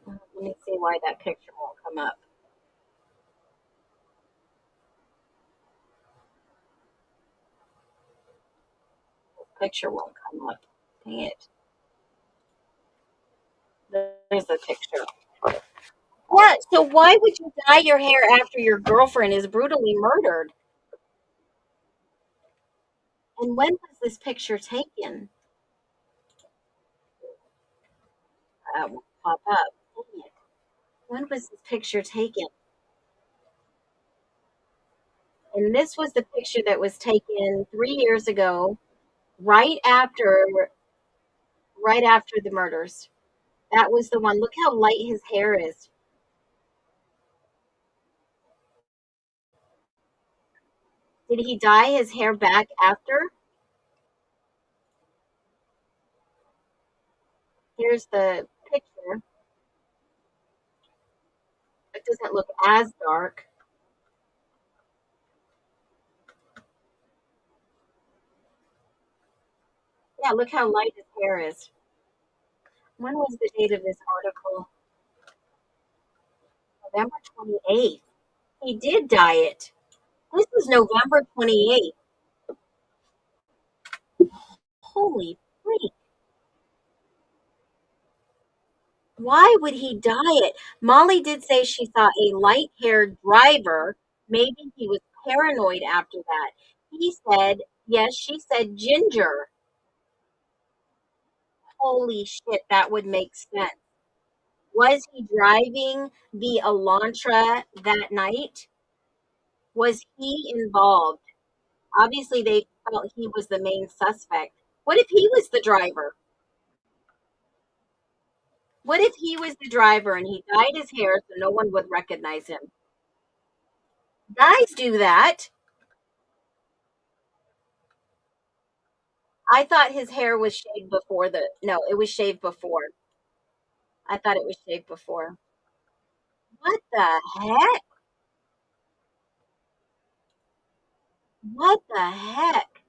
Let me see why that picture won't come up. Picture won't come up. Dang it. There's the picture. Yeah, so why would you dye your hair after your girlfriend is brutally murdered? And when was this picture taken? That won't pop up. Dang it. When was this picture taken? And this was the picture that was taken 3 years ago, right after the murders. That was the one. Look how light his hair is. Did he dye his hair back after? Here's the picture. It doesn't look as dark. Yeah, look how light his hair is. When was the date of this article? November 28th. He did dye it. This was November 28th. Holy freak. Why would he dye it? Molly did say she saw a light-haired driver. Maybe he was paranoid after that. He said, yes, she said Ginger. Holy shit, that would make sense. Was he driving the Elantra that night? Was he involved? Obviously, they felt he was the main suspect. What if he was the driver? What if he was the driver and he dyed his hair so no one would recognize him? Guys do that. I thought his hair was shaved before no, it was shaved before. I thought it was shaved before. What the heck? What the heck?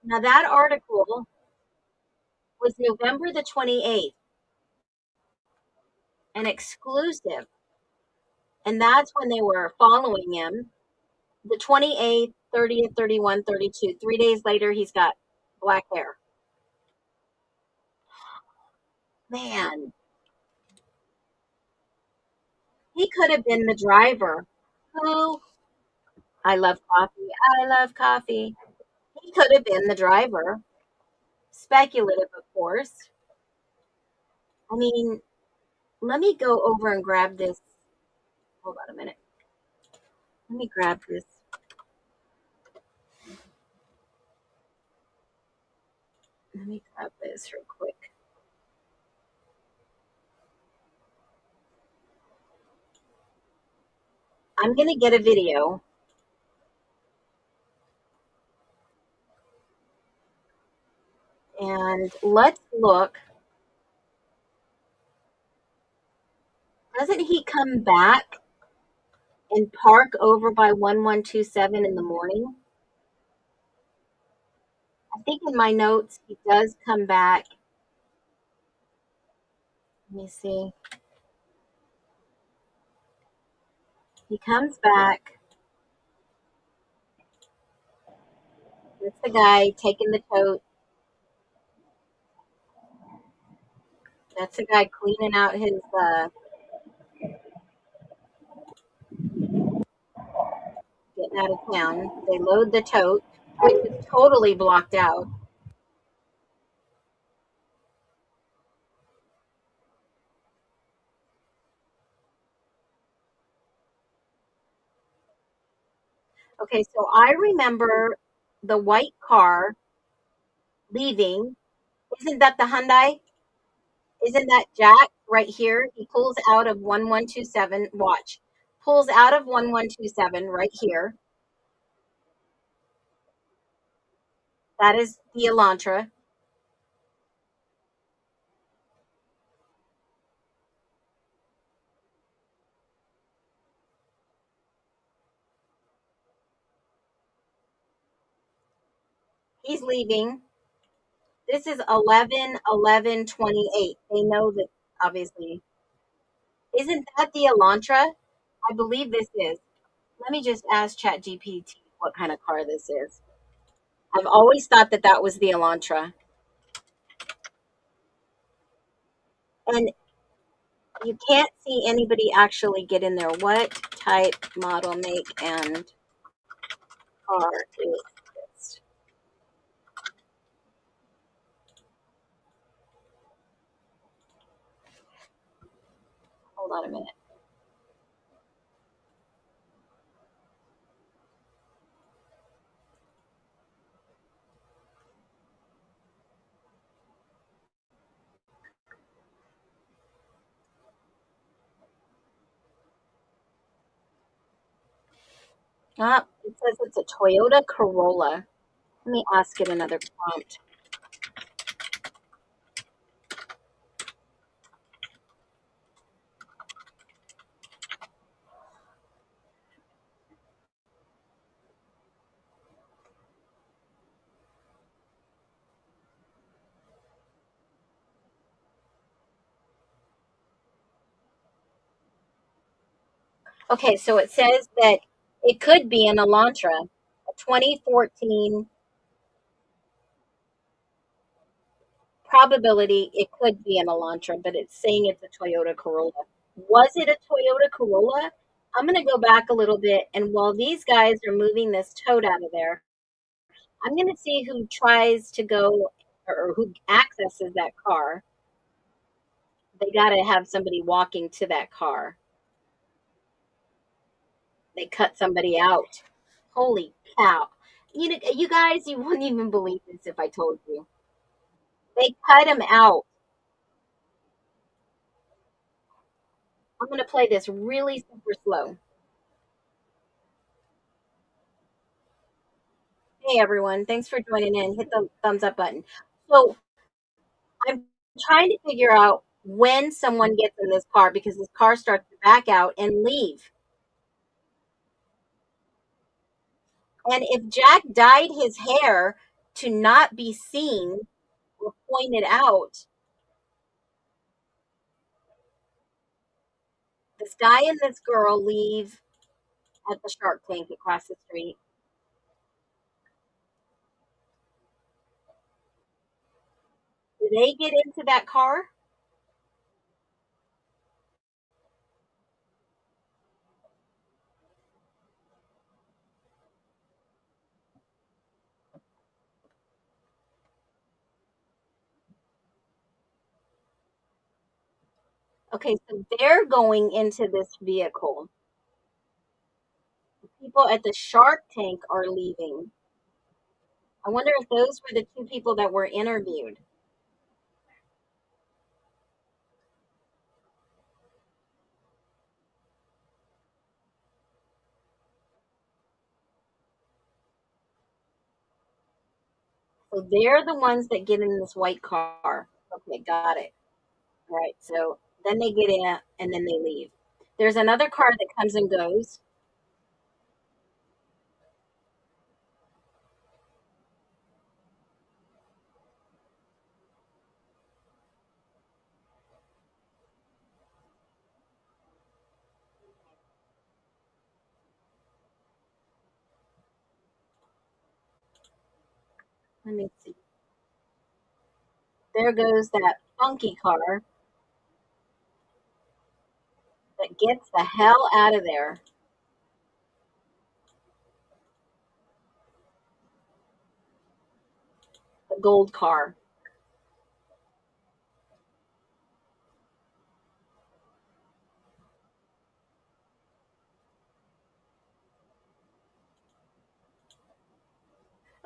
Now that article was November the 28th, an exclusive. And that's when they were following him. The 28th, 30th, 31, 32. 3 days later, he's got black hair. Man, he could have been the driver. Who? I love coffee. I love coffee. He could have been the driver. Speculative, of course. I mean, let me go over and grab this. Hold on a minute. Let me grab this. Let me grab this real quick. I'm going to get a video. And let's look. Doesn't he come back and park over by 1127 in the morning? I think in my notes he does come back. Let me see. He comes back. That's the guy taking the tote. That's the guy cleaning out his getting out of town. They load the tote, which is totally blocked out. Okay, so I remember the white car leaving. Isn't that the Hyundai? Isn't that Jack right here? He pulls out of 1127. Watch. pulls out of 1127 right here. That is the Elantra. He's leaving. This is 11/11/28. They know that, obviously. Isn't that the Elantra? I believe this is. Let me just ask ChatGPT what kind of car this is. I've always thought that that was the Elantra. And you can't see anybody actually get in there. What type, model, make, and car is this? Hold on a minute. It says it's a Toyota Corolla. Let me ask it another prompt. Okay, so it says that it could be an Elantra, a 2014 probability. It could be an Elantra, but it's saying it's a Toyota Corolla. Was it a Toyota Corolla? I'm going to go back a little bit, and while these guys are moving this toad out of there, I'm going to see who tries to go or who accesses that car. They got to have somebody walking to that car. They cut somebody out. Holy cow. You guys, you wouldn't even believe this if I told you. They cut him out. I'm going to play this really super slow. Hey, everyone. Thanks for joining in. Hit the thumbs up button. So I'm trying to figure out when someone gets in this car because this car starts to back out and leave. And if Jack dyed his hair to not be seen or pointed out, this guy and this girl leave at the Shark Tank across the street. Do they get into that car? Okay, so they're going into this vehicle. The people at the Shark Tank are leaving. I wonder if those were the two people that were interviewed. So they're the ones that get in this white car. Okay, got it. All right, so then they get in and then they leave. There's another car that comes and goes. Let me see. There goes that funky car that gets the hell out of there. The gold car.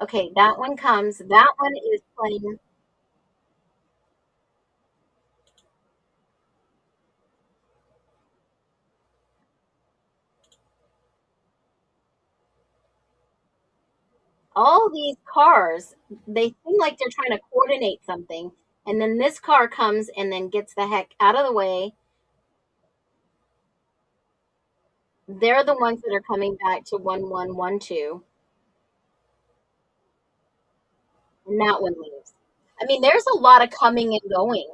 Okay, that one comes. That one is playing. All these cars, they seem like they're trying to coordinate something. And then this car comes and then gets the heck out of the way. They're the ones that are coming back to 1112. And that one leaves. I mean, there's a lot of coming and going.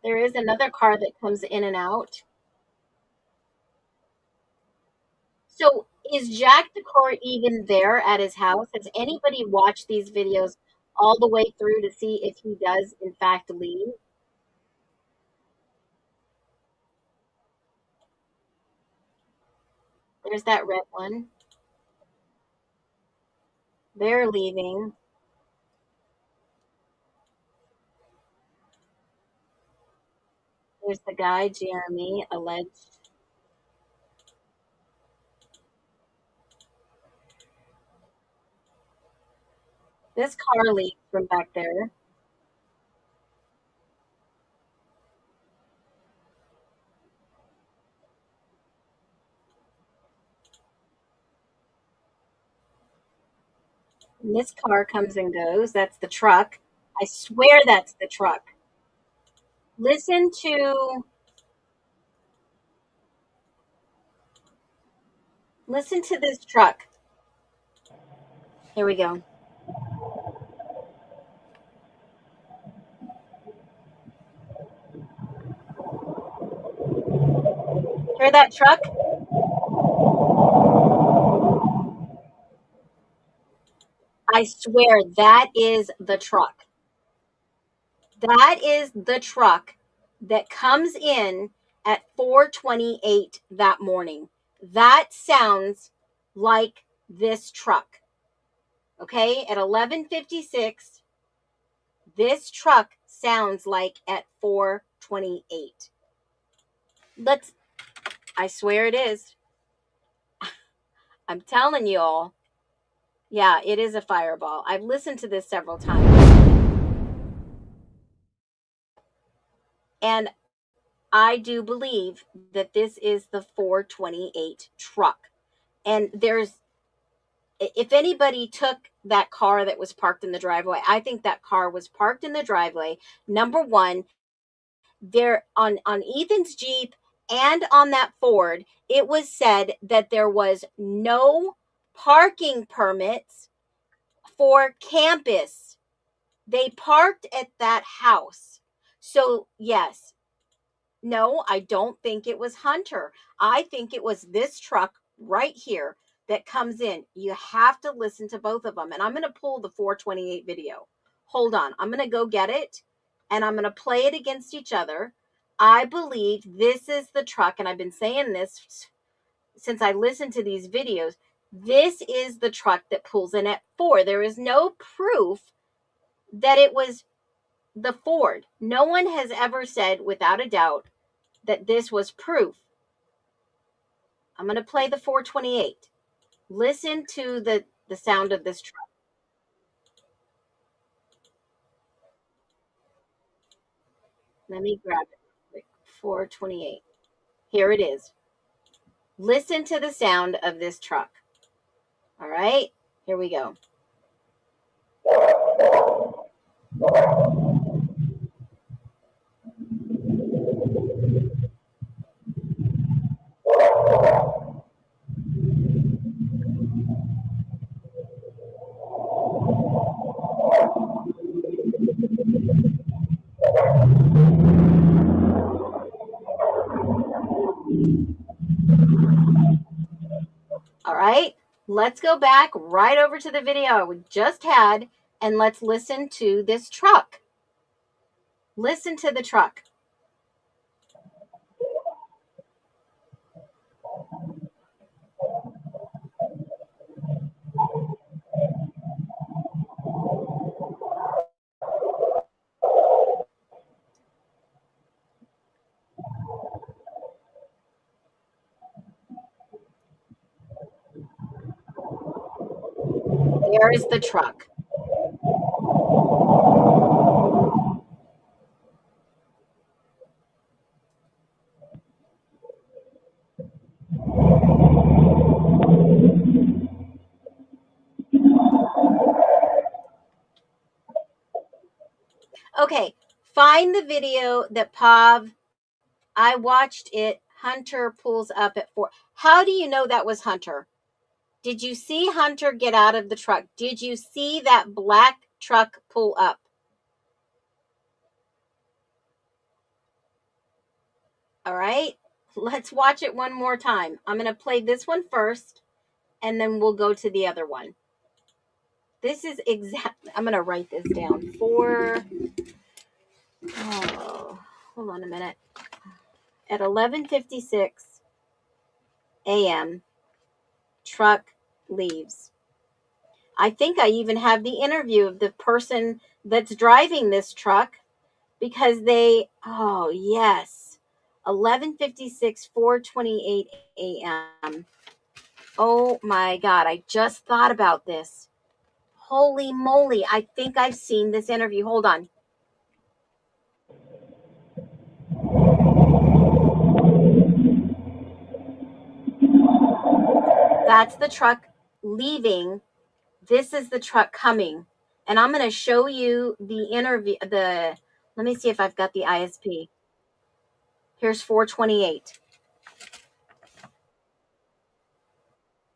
There is another car that comes in and out. So is Jack the car even there at his house? Has anybody watched these videos all the way through to see if he does in fact leave? There's that red one. They're leaving. There's the guy, Jeremy, alleged. This car leaves from back there. And this car comes and goes. That's the truck. I swear that's the truck. Listen to this truck. Here we go. Hear that truck? I swear that is the truck. That is the truck that comes in at 4:28 that morning. That sounds like this truck. Okay, at 11:56, this truck sounds like at 4:28. I swear it is. I'm telling you all. Yeah, it is a fireball. I've listened to this several times. And I do believe that this is the 428 truck. And if anybody took that car that was parked in the driveway, I think that car was parked in the driveway. Number one, there on Ethan's Jeep and on that Ford, it was said that there was no parking permits for campus. They parked at that house. So, yes, no, I don't think it was Hunter. I think it was this truck right here that comes in. You have to listen to both of them. And I'm going to pull the 428 video. Hold on. I'm going to go get it and I'm going to play it against each other. I believe this is the truck. And I've been saying this since I listened to these videos. This is the truck that pulls in at 4. There is no proof that it was the Ford. No one has ever said without a doubt that this was proof. I'm going to play the 428. Listen to the sound of this truck. Let me grab it. 428. Here it is. Listen to the sound of this truck. All right, here we go. All right, let's go back right over to the video we just had and let's listen to this truck. Listen to the truck. There is the truck. Okay, find the video that Pav, I watched it. Hunter pulls up at 4. How do you know that was Hunter? Did you see Hunter get out of the truck? Did you see that black truck pull up? All right, let's watch it one more time. I'm going to play this one first, and then we'll go to the other one. This is exactly, I'm going to write this down. Hold on a minute. At 11:56 a.m., truck leaves. I think I even have the interview of the person that's driving this truck, because oh yes, 11:56, 4:28 a.m. Oh my God, I just thought about this. Holy moly, I think I've seen this interview. Hold on. That's the truck leaving. This is the truck coming. And I'm going to show you the interview. Let me see if I've got the ISP. Here's 4:28.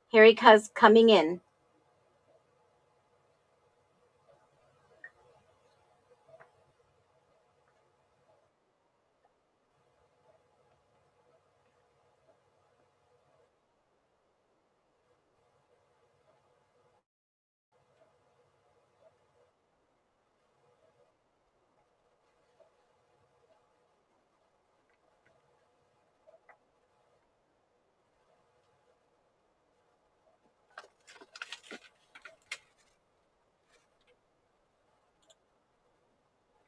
Here he comes coming in.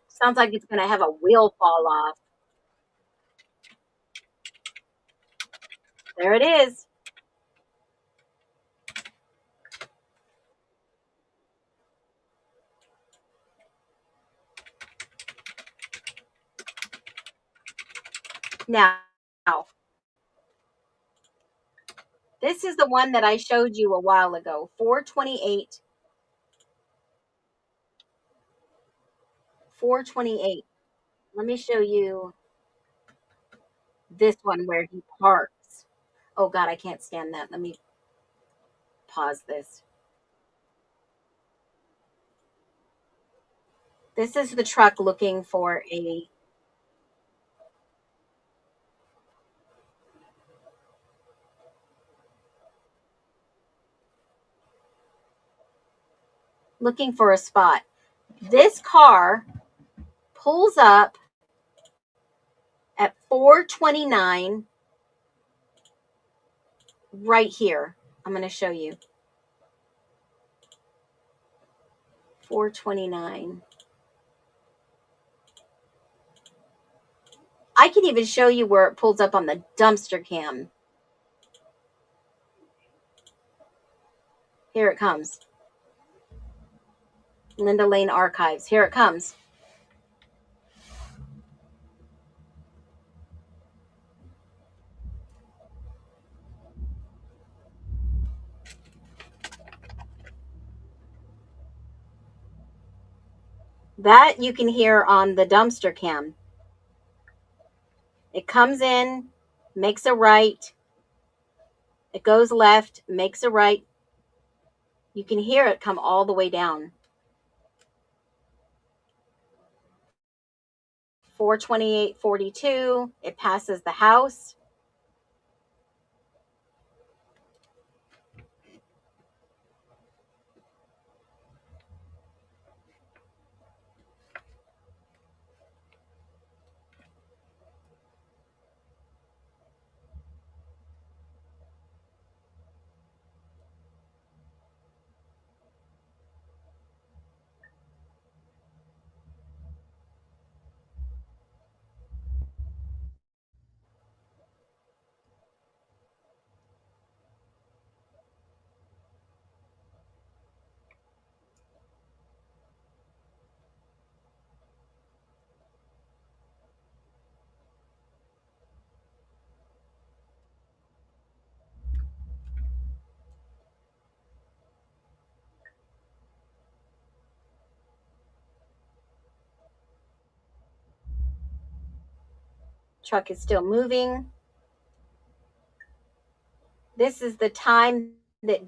Sounds like it's going to have a wheel fall off. There it is. Now, this is the one that I showed you a while ago. 4:28. 4:28. Let me show you this one where he parks. Oh God, I can't stand that. Let me pause this. This is the truck looking for a spot. This car pulls up at 4:29 right here. I'm going to show you. 4:29. I can even show you where it pulls up on the dumpster cam. Here it comes. Linda Lane Archives. Here it comes. That you can hear on the dumpster cam. It comes in, makes a right. It goes left, makes a right. You can hear it come all the way down. 4:28:42. It passes the house. Truck is still moving. This is the time that,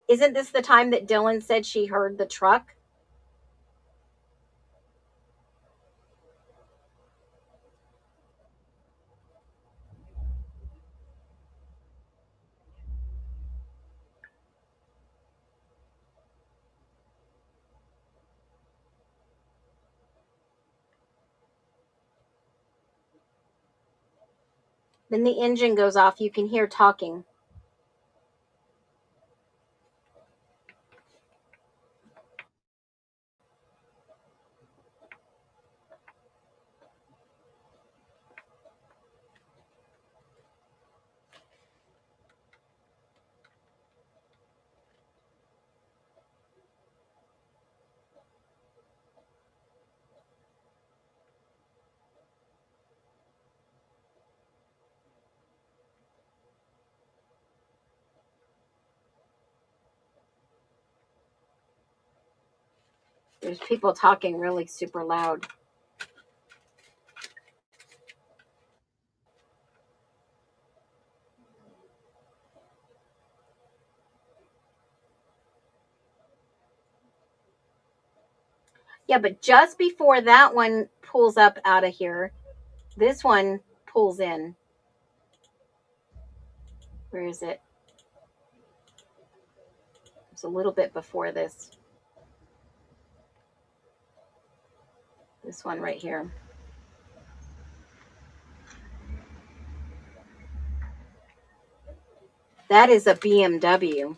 isn't this the time that Dylan said she heard the truck? Then the engine goes off. You can hear talking. There's people talking really super loud. Yeah, but just before that one pulls up out of here, this one pulls in. Where is it? It's a little bit before this. This one right here. That is a BMW.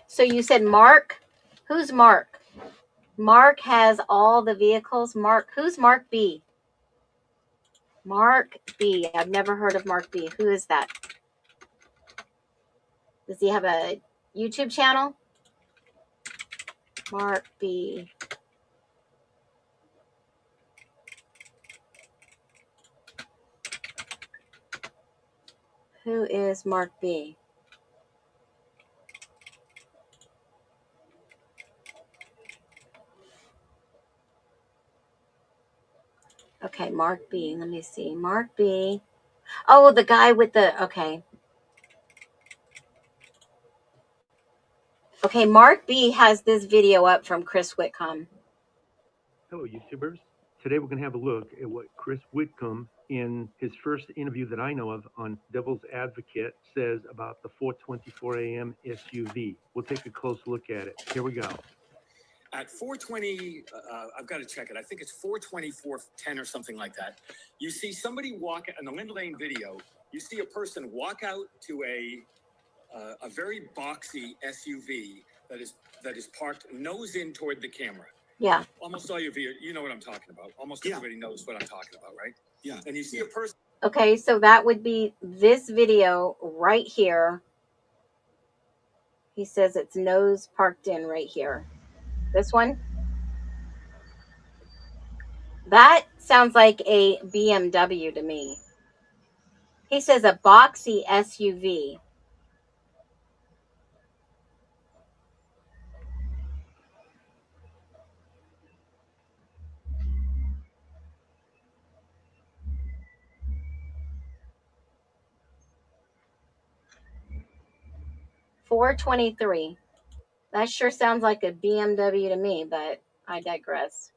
So you said Mark? Who's Mark? Mark has all the vehicles. Mark, who's Mark B? Mark B. I've never heard of Mark B. Who is that? Does he have a YouTube channel? Mark B. Who is Mark B? Okay, Mark B. Let me see. Mark B. Oh, the guy with the, okay. Okay, Mark B has this video up from Chris Whitcomb. Hello, YouTubers. Today we're going to have a look at what Chris Whitcomb, in his first interview that I know of on Devil's Advocate, says about the 4:24 a.m. SUV. We'll take a close look at it. Here we go. At 4:20, I've got to check it. I think it's 4:24:10 or something like that. You see somebody walk in the Lind Lane video. You see a person walk out to a very boxy SUV that is parked nose in toward the camera. Yeah. Almost all your viewers, you know what I'm talking about. Almost everybody knows what I'm talking about, right? Yeah. And you see a person. Okay, so that would be this video right here. He says it's nose parked in right here. This one? That sounds like a BMW to me. He says a boxy SUV. $423. That sure sounds like a BMW to me, but I digress.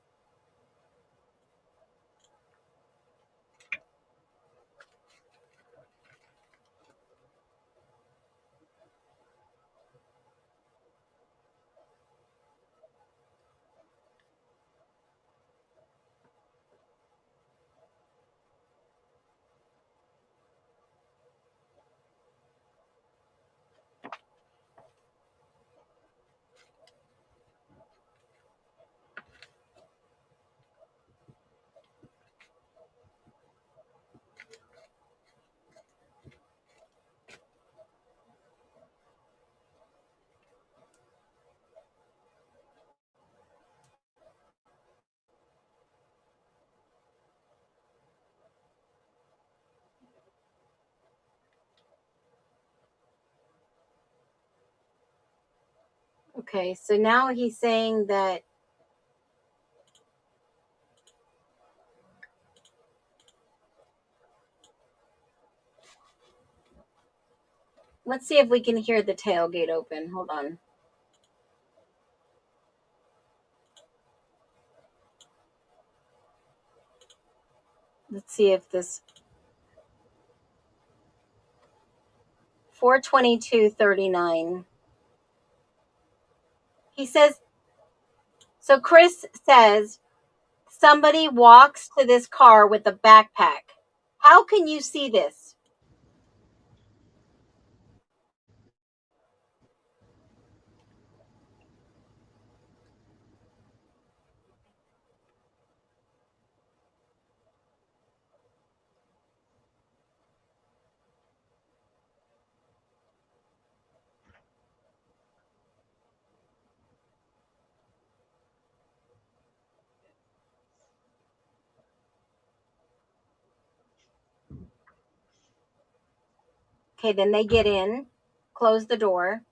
Okay, so now he's saying that let's see if we can hear the tailgate open. Hold on. Let's see if this 422:39. He says, so Chris says somebody walks to this car with a backpack. How can you see this? Okay, then they get in, close the door.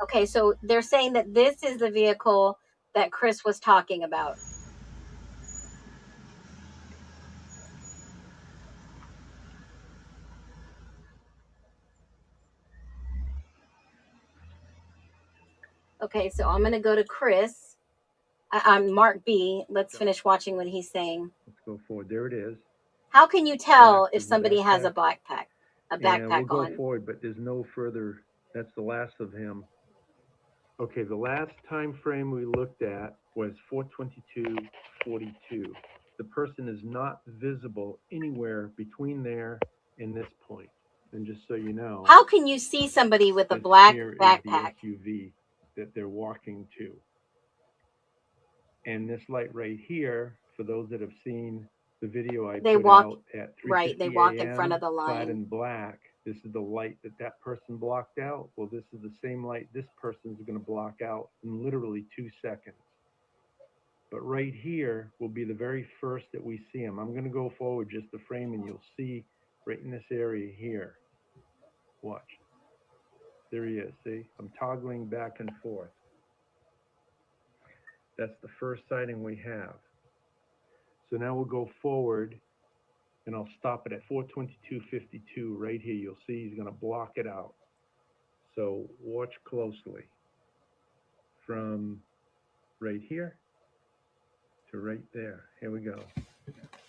Okay, so they're saying that this is the vehicle that Chris was talking about. Okay, so I'm going to go to Chris. I'm Mark B. Let's finish watching what he's saying. Let's go forward. There it is. How can you tell Back if to the somebody has a backpack. backpack And we'll go on? forward, but there's no further. That's the last of him. Okay, the last time frame we looked at was 422:42. The person is not visible anywhere between there and this point. And just so you know, How can you see somebody with a this black here is backpack? the SUV that they're walking to. And this light right here, for those that have seen the video I They put walk out at 3:50 right. They walk in front a.m., of the clad line. in black, this is the light that that person blocked out. Well, this is the same light this person's going to block out in literally 2 seconds. But right here will be the very first that we see him. I'm going to go forward just a frame and you'll see right in this area here. Watch. There he is. See, I'm toggling back and forth. That's the first sighting we have. So now we'll go forward and I'll stop it at 422:52 right here. You'll see he's going to block it out. So watch closely from right here to right there. Here we go.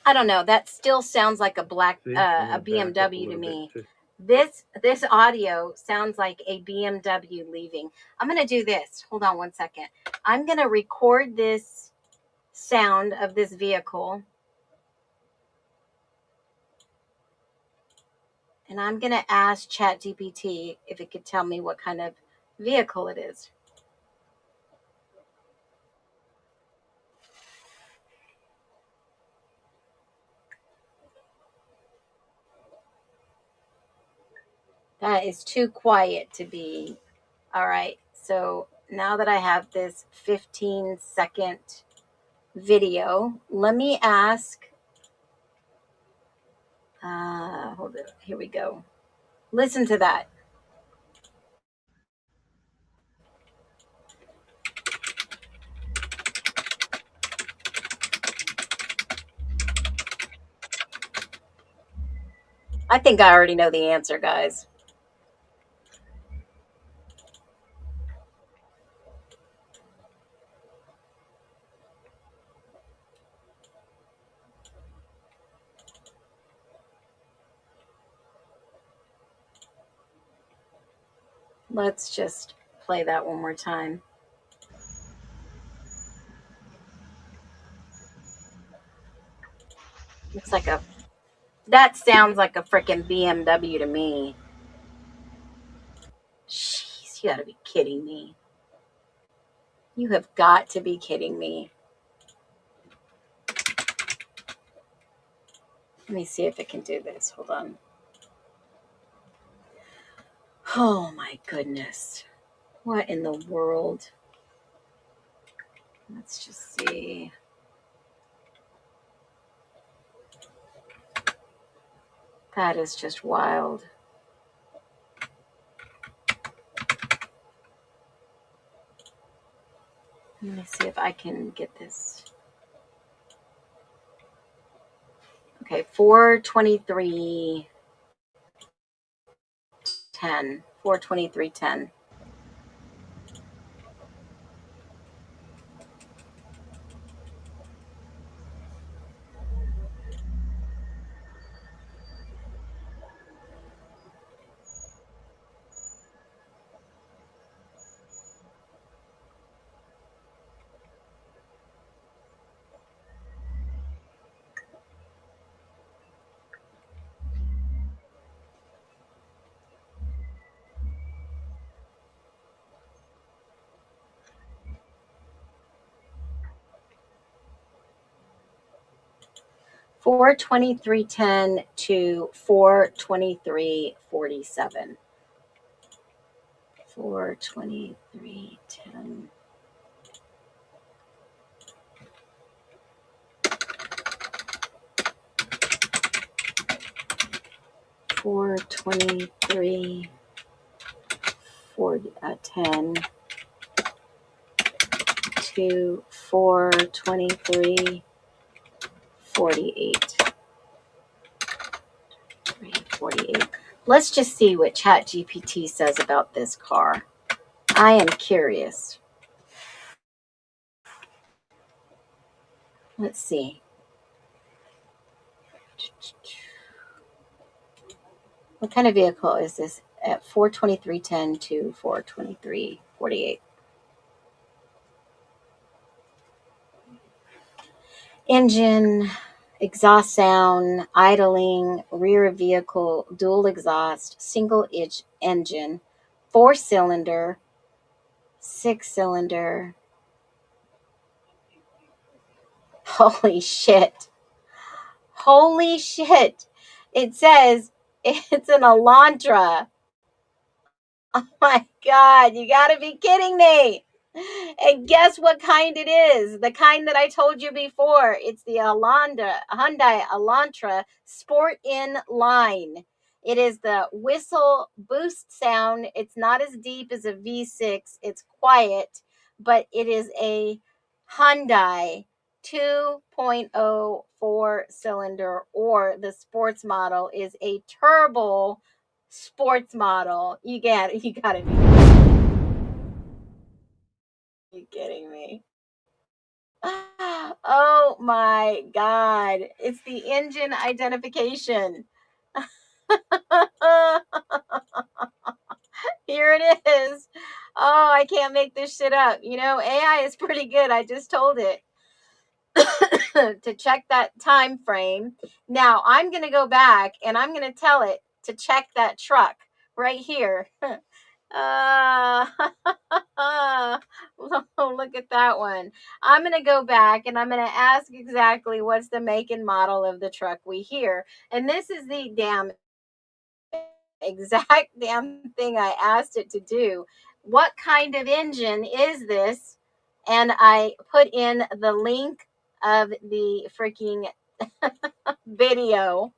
I don't know. That still sounds like a See, a BMW to me. This audio sounds like a BMW leaving. I'm going to do this. Hold on one second. I'm going to record this sound of this vehicle. And I'm going to ask ChatGPT if it could tell me what kind of vehicle it is. That is too quiet to be. All right. So now that I have this 15-second video, let me ask. Hold it. Here we go. Listen to that. I think I already know the answer, guys. Let's just play that one more time. Looks like that sounds like a freaking BMW to me. Jeez, you gotta be kidding me. You have got to be kidding me. Let me see if it can do this. Hold on. Oh my goodness. What in the world? Let's just see. That is just wild. Let me see if I can get this. Okay, 423.10. 423.10. $423.10 to $423.47. 423.10. $423.10 to $423.48. 348. Let's just see what ChatGPT says about this car. I am curious. Let's see. What kind of vehicle is this at 423.10 to 423.48? Engine, exhaust sound, idling, rear vehicle, dual exhaust, single engine, 4-cylinder, 6-cylinder. Holy shit. Holy shit. It says it's an Elantra. Oh my God, you gotta be kidding me. And guess what kind it is? The kind that I told you before. It's the Hyundai Elantra Sport In Line. It is the whistle boost sound. It's not as deep as a V6. It's quiet, but it is a Hyundai 2.0 4-cylinder, or the sports model is a turbo sports model. You gotta be kidding me. Oh my God. It's the engine identification. Here it is. Oh, I can't make this shit up. You know, AI is pretty good. I just told it to check that time frame. Now I'm going to go back and I'm going to tell it to check that truck right here. Look at that one. I'm going to go back and I'm going to ask exactly what's the make and model of the truck we hear. And this is the exact damn thing I asked it to do. What kind of engine is this? And I put in the link of the freaking video.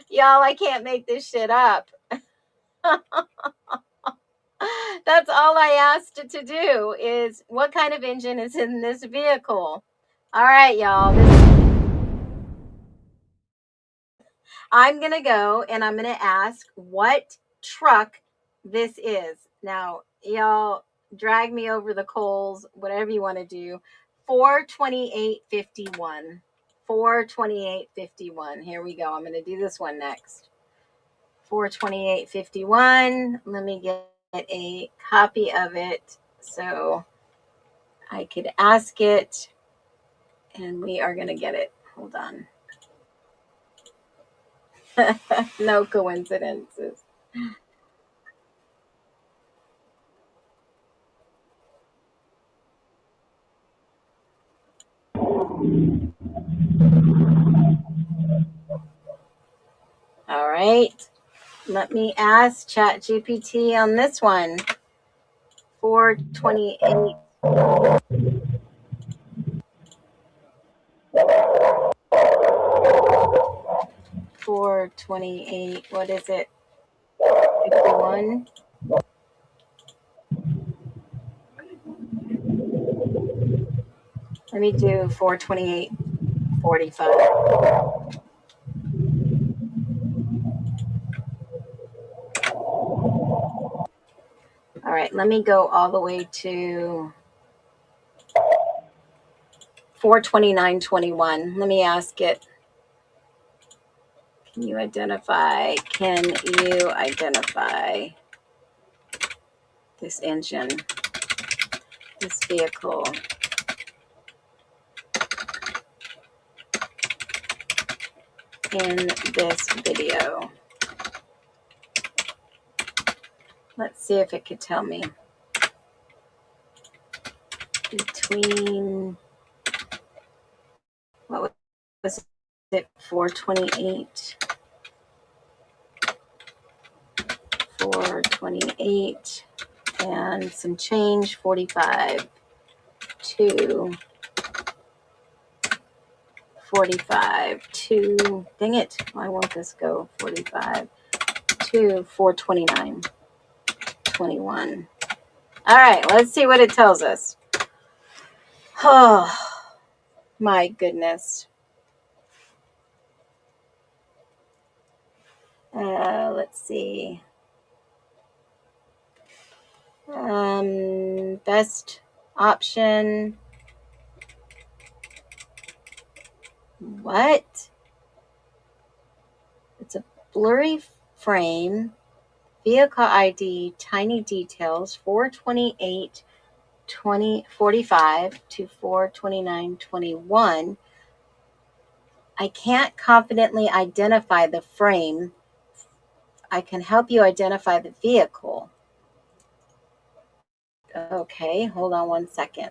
Y'all, I can't make this shit up. That's all I asked it to do, is what kind of engine is in this vehicle. All right, y'all. I'm going to go and I'm going to ask what truck this is. Now, y'all, drag me over the coals, whatever you want to do. 428.51. 428.51. Here we go. I'm going to do this one next. 428.51. Let me get a copy of it so I could ask it, and we are going to get it. Hold on. No coincidences. All right. Let me ask ChatGPT on this one. 428. What is it? 51. Let me do 428:45. All right, let me go all the way to 429:21. Let me ask it. Can you identify this engine, this vehicle? In this video. Let's see if it could tell me. Between, what was it, 428? 428 and some change, 45 to 45 to, dang it, why won't this go 45 to 429:21. All right, let's see what it tells us. Oh, my goodness. Let's see. Best option. What? It's a blurry frame. Vehicle ID, tiny details, 428:45 to 429:21. I can't confidently identify the frame. I can help you identify the vehicle. Okay, hold on one second.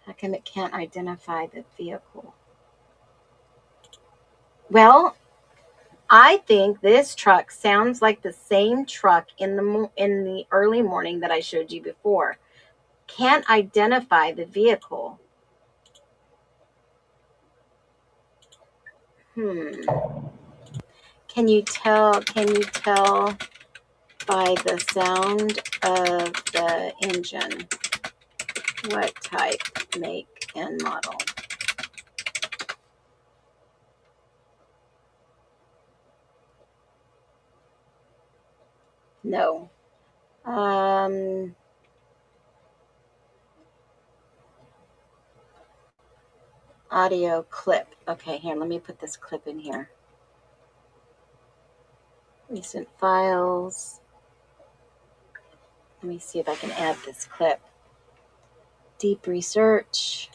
How come it can't identify the vehicle? Well, I think this truck sounds like the same truck in the early morning that I showed you before. Can't identify the vehicle. Can you tell by the sound of the engine what type, make, and model? No. Audio clip. Okay, here, let me put this clip in here. Recent files. Let me see if I can add this clip. Deep research.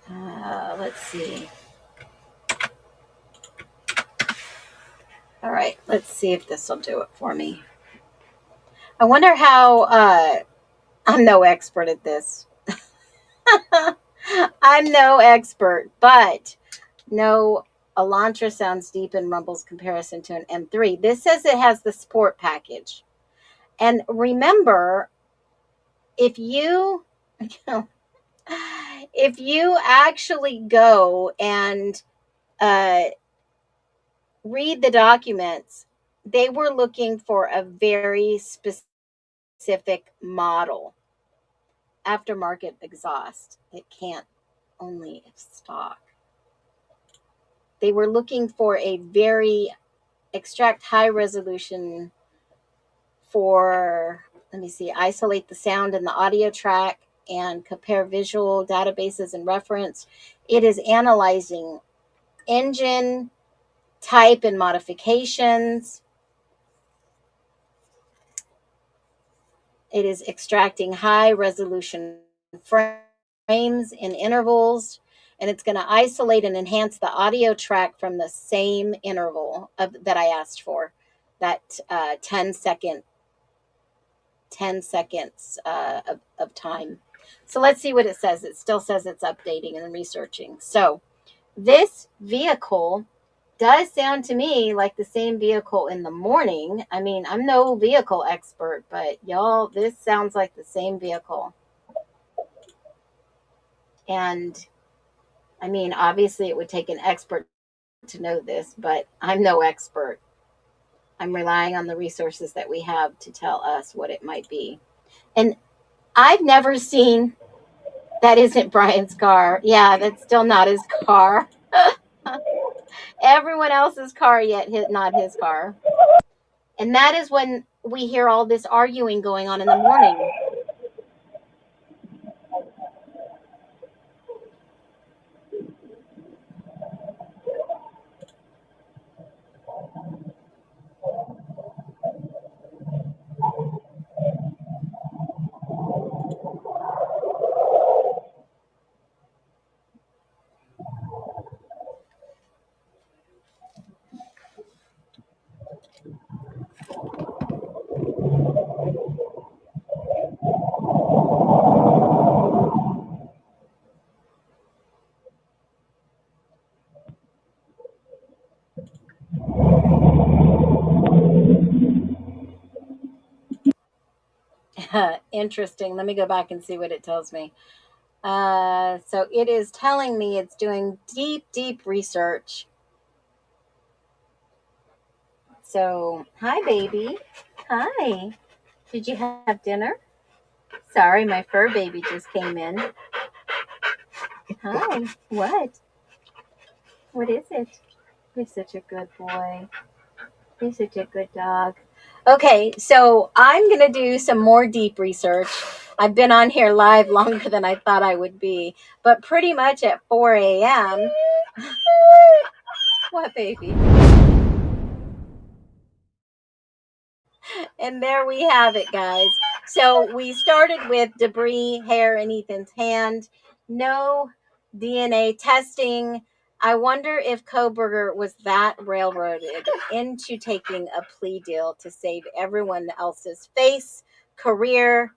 Let's see. All right, let's see if this will do it for me. I wonder how, I'm no expert at this. I'm no expert, but no, Elantra sounds deep and rumbles comparison to an M3. This says it has the sport package. And remember, if you actually go and read the documents, they were looking for a very specific model. Aftermarket exhaust. It can't, only stock. They were looking for a very extract high resolution for, let me see, isolate the sound in the audio track and compare visual databases and reference. It is analyzing engine type and modifications. It is extracting high resolution frames in intervals, and it's going to isolate and enhance the audio track from the same interval that I asked for, that 10 seconds of time. So let's see what it says. It still says it's updating and researching. So this vehicle does sound to me like the same vehicle in the morning. I mean, I'm no vehicle expert, but y'all, this sounds like the same vehicle. And I mean, obviously, it would take an expert to know this, but I'm no expert. I'm relying on the resources that we have to tell us what it might be. And I've never seen that isn't Brian's car. Yeah, that's still not his car. Everyone else's car, yet not his car. And that is when we hear all this arguing going on in the morning. Interesting. Let me go back and see what it tells me. So it is telling me it's doing deep research. So, hi, baby. Hi. Did you have dinner? Sorry, my fur baby just came in. Hi. What? What is it? You're such a good boy. You're such a good dog. Okay, so I'm going to do some more deep research. I've been on here live longer than I thought I would be, but pretty much at 4 a.m. What, baby? And there we have it, guys. So we started with debris, hair in Ethan's hand, no DNA testing. I wonder if Kohberger was that railroaded into taking a plea deal to save everyone else's face, career.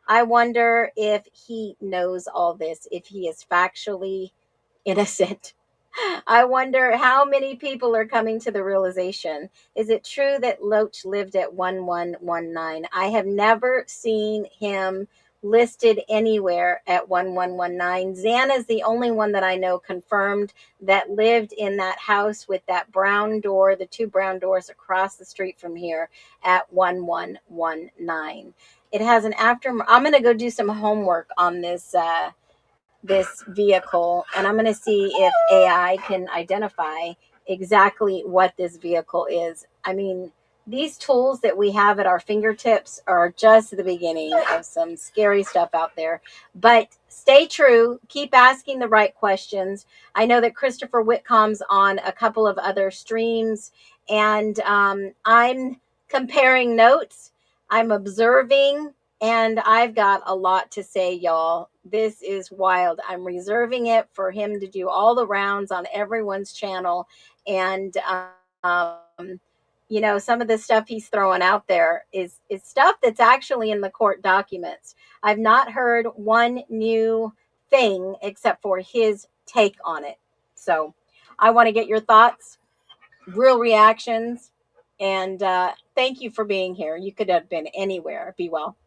I wonder if he knows all this, if he is factually innocent. I wonder how many people are coming to the realization. Is it true that Loach lived at 1119? I have never seen him listed anywhere at 1119. Xana is the only one that I know confirmed that lived in that house with that brown door, the two brown doors across the street from here at 1119. It has an I'm going to go do some homework on this this vehicle, and I'm going to see if AI can identify exactly what this vehicle is. I mean, these tools that we have at our fingertips are just the beginning of some scary stuff out there. But stay true, keep asking the right questions. I know that Christopher Whitcomb's on a couple of other streams, and I'm comparing notes, I'm observing, and I've got a lot to say, y'all. This is wild. I'm reserving it for him to do all the rounds on everyone's channel. And, you know, some of the stuff he's throwing out there is stuff that's actually in the court documents. I've not heard one new thing except for his take on it. So I want to get your thoughts, real reactions, and thank you for being here. You could have been anywhere. Be well.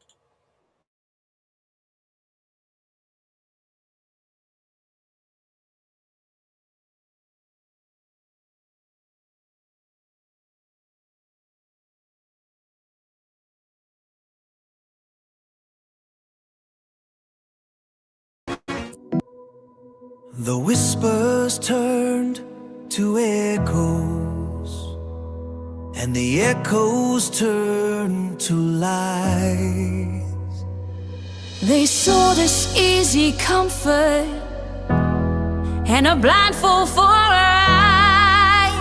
The whispers turned to echoes, and the echoes turned to lies. They sold us easy comfort and a blindfold for our eye.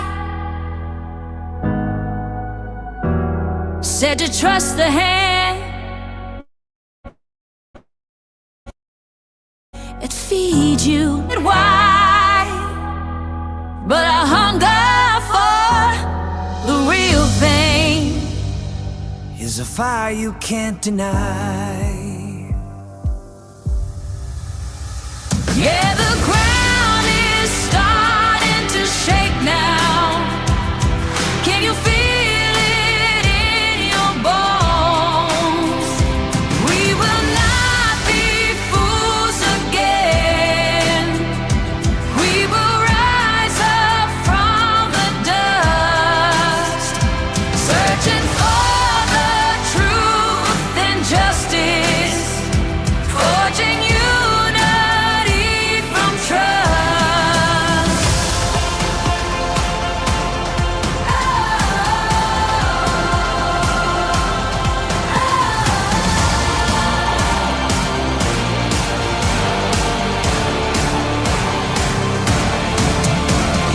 Said to trust the hand it feeds you. Why? But I hunger for the real thing. Is a fire you can't deny. Yeah, the ground is starting to shake now.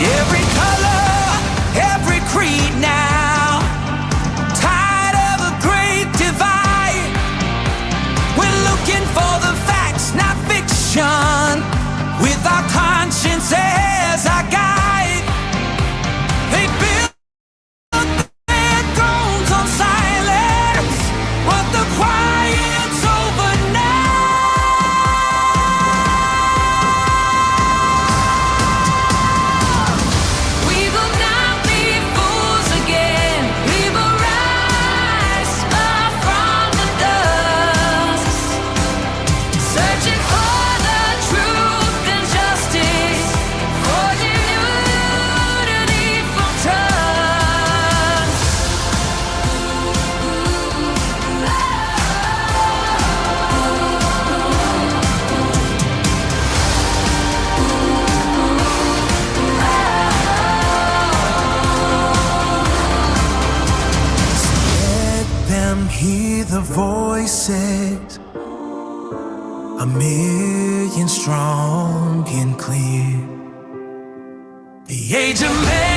Every color, every creed now. Tired of a great divide. We're looking for the facts, not fiction. With our conscience as our guide. They build their thrones on silence, but the quiet's over now. We will not be fools again. We will rise up from the dust, searching for the truth and justice, forging unity from trust. Let them hear the voices, a million strong and clear. The age of man